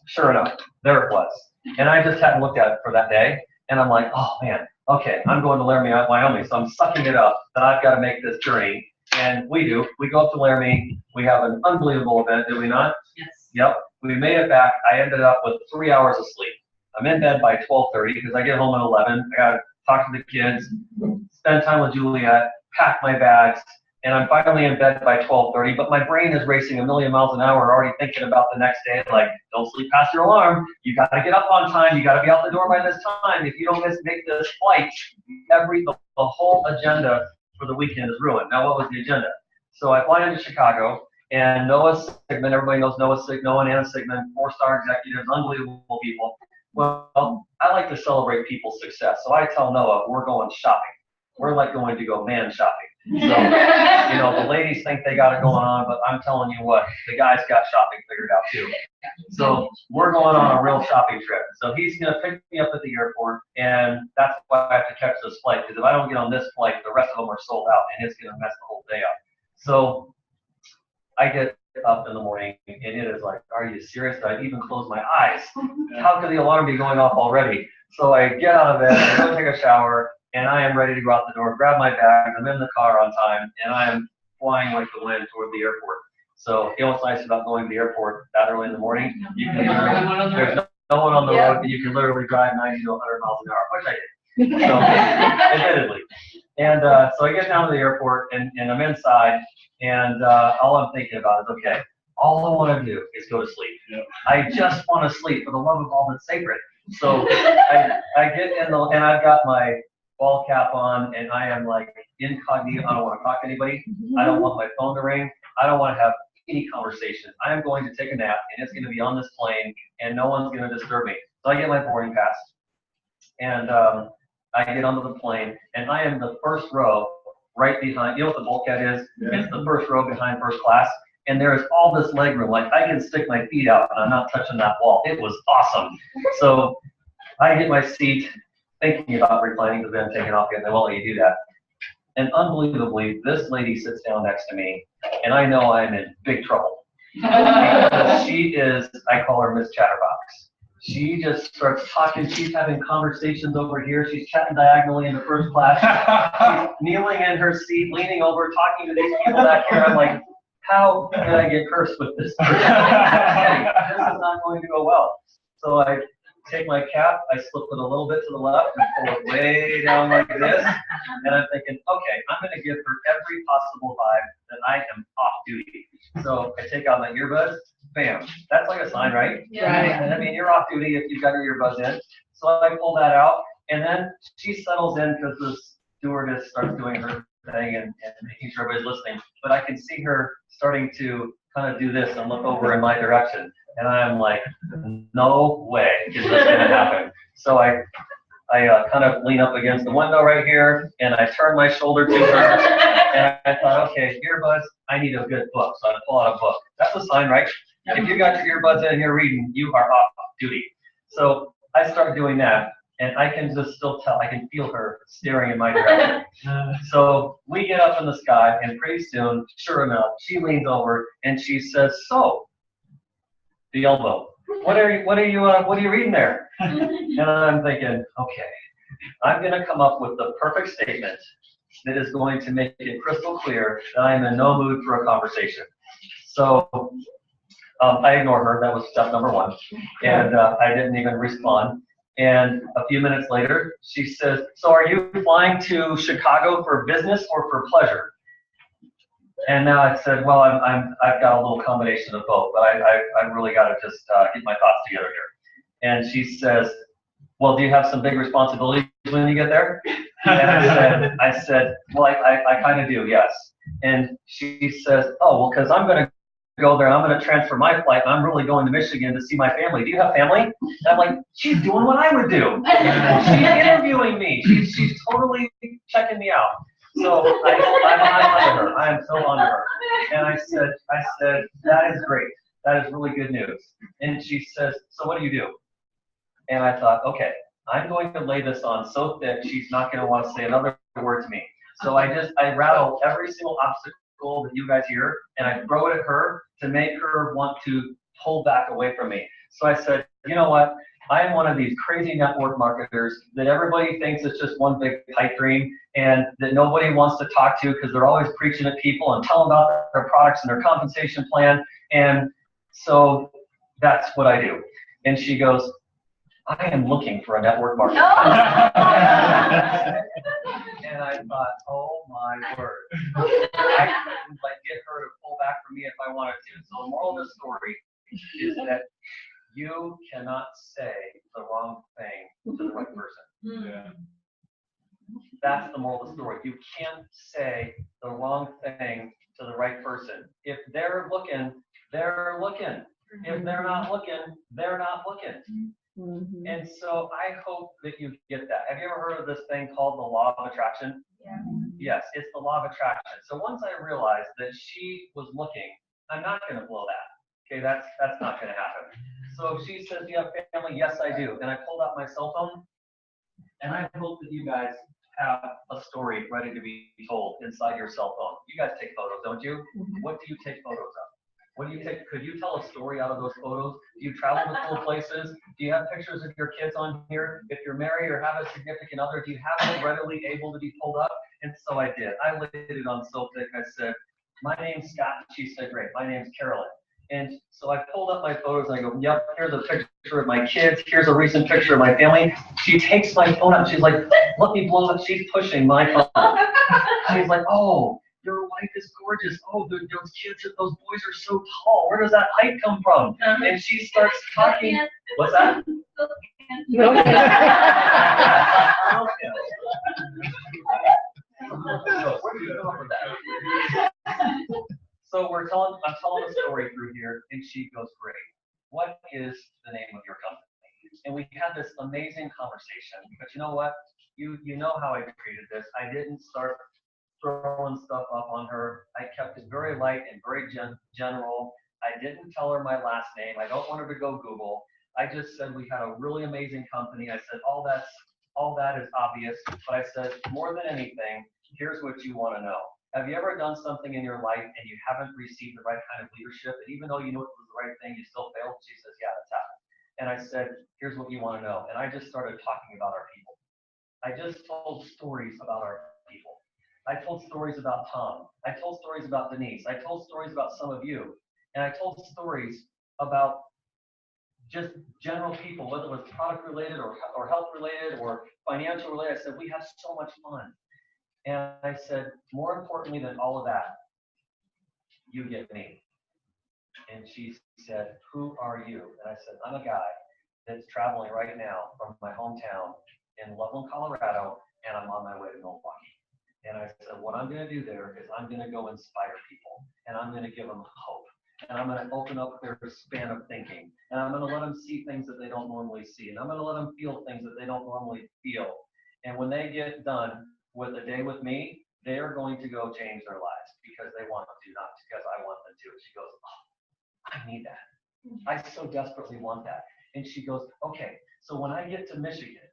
Sure enough, there it was. And I just hadn't looked at it for that day. And I'm like, oh man, okay, I'm going to Laramie, Wyoming. So I'm sucking it up that I've got to make this journey. And we do. We go up to Laramie. We have an unbelievable event, do we not? Yes. Yep. We made it back. I ended up with 3 hours of sleep. I'm in bed by 12:30 because I get home at 11. I got to talk to the kids, spend time with Juliette, pack my bags, and I'm finally in bed by 12:30. But my brain is racing a million miles an hour, already thinking about the next day. Like, don't sleep past your alarm. You got to get up on time. You got to be out the door by this time. If you don't make this flight, the whole agenda for the weekend is ruined. Now, what was the agenda? So I fly into Chicago, and Noah Sigmund, everybody knows Noah and Anna Sigmund, 4-star executives, unbelievable people. Well, I like to celebrate people's success. So I tell Noah, we're going shopping. we're like going to go man shopping. So, you know, the ladies think they got it going on, but I'm telling you what, the guys got shopping figured out too. So we're going on a real shopping trip. So he's going to pick me up at the airport, and that's why I have to catch this flight, because if I don't get on this flight, the rest of them are sold out, and it's going to mess the whole day up. So I get up in the morning, and it is like, are you serious? I even close my eyes. How could the alarm be going off already? So I get out of bed, I go take a shower, and I am ready to go out the door, grab my bags, I'm in the car on time, and I am flying like the wind toward the airport. So you know what's nice about going to the airport that early in the morning? You can there's no one on the road, and you can literally drive 90 to 100 miles an hour, which I did. So, admittedly. And so I get down to the airport, and I'm inside, and all I'm thinking about is, okay, all I want to do is go to sleep. Yep. I just want to sleep for the love of all that's sacred. So I get in and I've got my ball cap on, and I am like incognito. I don't want to talk to anybody. I don't want my phone to ring. I don't want to have any conversation. I am going to take a nap, and it's going to be on this plane, and no one's going to disturb me. So I get my boarding pass, and I get onto the plane, and I am the first row right behind. You know what the bulkhead is? Yeah. It's the first row behind first class. And there is all this leg room. Like, I can stick my feet out, and I'm not touching that wall. It was awesome. So I get my seat, thinking about reclining, because then taking off, and they won't let you do that. And unbelievably, this lady sits down next to me, and I know I'm in big trouble. Because she is, I call her Miss Chatterbox. She just starts talking. She's having conversations over here. She's chatting diagonally in the first class. She's kneeling in her seat, leaning over, talking to these people back here. I'm like, how did I get cursed with this person? This is not going to go well. So I take my cap, I slip it a little bit to the left and pull it way down like this. And I'm thinking, okay, I'm going to give her every possible vibe that I am off duty. So I take out my earbuds, bam. That's like a sign, right? Yeah. And I mean, you're off duty if you've got your earbuds in. So I pull that out, and then she settles in because the stewardess starts doing her thing and making sure everybody's listening. But I can see her starting to kind of do this and look over in my direction. And I'm like, no way is this going to happen. So I kind of lean up against the window right here, and I turn my shoulder to her. And I thought, okay, earbuds, I need a good book. So I pull out a book. That's a sign, right? If you got your earbuds in here reading, you are off duty. So I start doing that. And I can just still tell, I can feel her staring in my direction. So we get up in the sky, and pretty soon, sure enough, she leans over and she says, "So, the elbow, what are you reading there?" And I'm thinking, okay, I'm going to come up with the perfect statement that is going to make it crystal clear that I am in no mood for a conversation. So I ignore her. That was step number one, and I didn't even respond. And a few minutes later, she says, "So are you flying to Chicago for business or for pleasure?" And now I said, "Well, I've got a little combination of both, but I really got to just get my thoughts together here." And she says, "Well, do you have some big responsibilities when you get there?" And I said, "Well, I kind of do, yes." And she says, "Oh, well, because I'm going to go there, I'm going to transfer my flight, and I'm really going to Michigan to see my family. Do you have family?" And I'm like, she's doing what I would do. She's interviewing me. She's totally checking me out. So I'm onto her. I am so onto her. And I said, that is great. That is really good news. And she says, "So what do you do?" And I thought, okay, I'm going to lay this on so thick she's not going to want to say another word to me. So I rattle every single obstacle that you guys hear, and I throw it at her to make her want to pull back away from me. So I said, "You know what? I am one of these crazy network marketers that everybody thinks is just one big pipe dream, and that nobody wants to talk to because they're always preaching at people and telling about their products and their compensation plan. And so that's what I do." And she goes, "I am looking for a network marketer." And I thought, oh my word. I couldn't get her to pull back from me if I wanted to. So the moral of the story is that you cannot say the wrong thing to the right person. Yeah. That's the moral of the story. You can't say the wrong thing to the right person. If they're looking, they're looking. If they're not looking, they're not looking. And so I hope that you get that. Have you ever heard of this thing called the law of attraction? Yeah. Yes, it's the law of attraction. So once I realized that she was looking, I'm not going to blow that. Okay, that's not going to happen. So she says, "Do you have family?" Yes, I do. And I pulled out my cell phone, and I hope that you guys have a story ready to be told inside your cell phone. You guys take photos, don't you? What do you take photos of? What do you take? Could you tell a story out of those photos? Do you travel to cool places? Do you have pictures of your kids on here? If you're married or have a significant other, do you have it readily able to be pulled up? And so I did. I laid it on so thick. I said, "My name's Scott." She said, "Great. My name's Carolyn." And so I pulled up my photos and I go, "Yep, here's a picture of my kids. Here's a recent picture of my family." She takes my phone up. She's like, "Let me blow it." She's pushing my phone. She's like, "Oh, your wife is gorgeous. Oh, those kids, those boys are so tall. Where does that height come from?" And she starts talking. What's that? Where do you go with that? So I'm telling a story through here, and she goes, "Great. What is the name of your company?" And we had this amazing conversation. But you know what? You know how I treated this. I didn't start throwing stuff up on her. I kept it very light and very general. I didn't tell her my last name. I don't want her to go Google. I just said we had a really amazing company. I said all that is obvious, but I said more than anything, here's what you want to know. Have you ever done something in your life and you haven't received the right kind of leadership, and even though you know it was the right thing, you still failed? She says, "Yeah, that's happened." And I said, "Here's what you want to know." And I just started talking about our people. I just told stories about our people. I told stories about Tom. I told stories about Denise. I told stories about some of you. And I told stories about just general people, whether it was product related or health related or financial related. I said, we have so much fun. And I said, more importantly than all of that, you get me. And she said, "Who are you?" And I said, "I'm a guy that's traveling right now from my hometown in Loveland, Colorado, and I'm on my way to Milwaukee." And I said, what I'm going to do there is I'm going to go inspire people, and I'm going to give them hope, and I'm going to open up their span of thinking, and I'm going to let them see things that they don't normally see, and I'm going to let them feel things that they don't normally feel. And when they get done with a day with me, they are going to go change their lives because they want to, not because I want them to. And she goes, "Oh, I need that. I so desperately want that." And she goes, "Okay, so when I get to Michigan,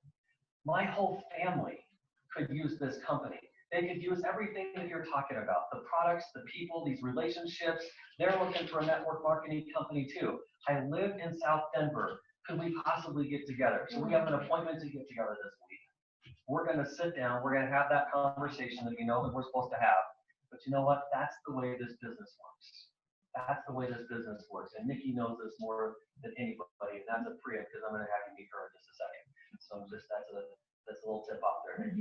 my whole family could use this company. They could use everything that you're talking about, the products, the people, these relationships. They're looking for a network marketing company too. I live in South Denver. Could we possibly get together?" So we have an appointment to get together this week. We're going to sit down. We're going to have that conversation that we know that we're supposed to have. But you know what? That's the way this business works. That's the way this business works. And Nikki knows this more than anybody. And that's a pre-up because I'm going to have you meet her in just a second. So that's a little tip off there.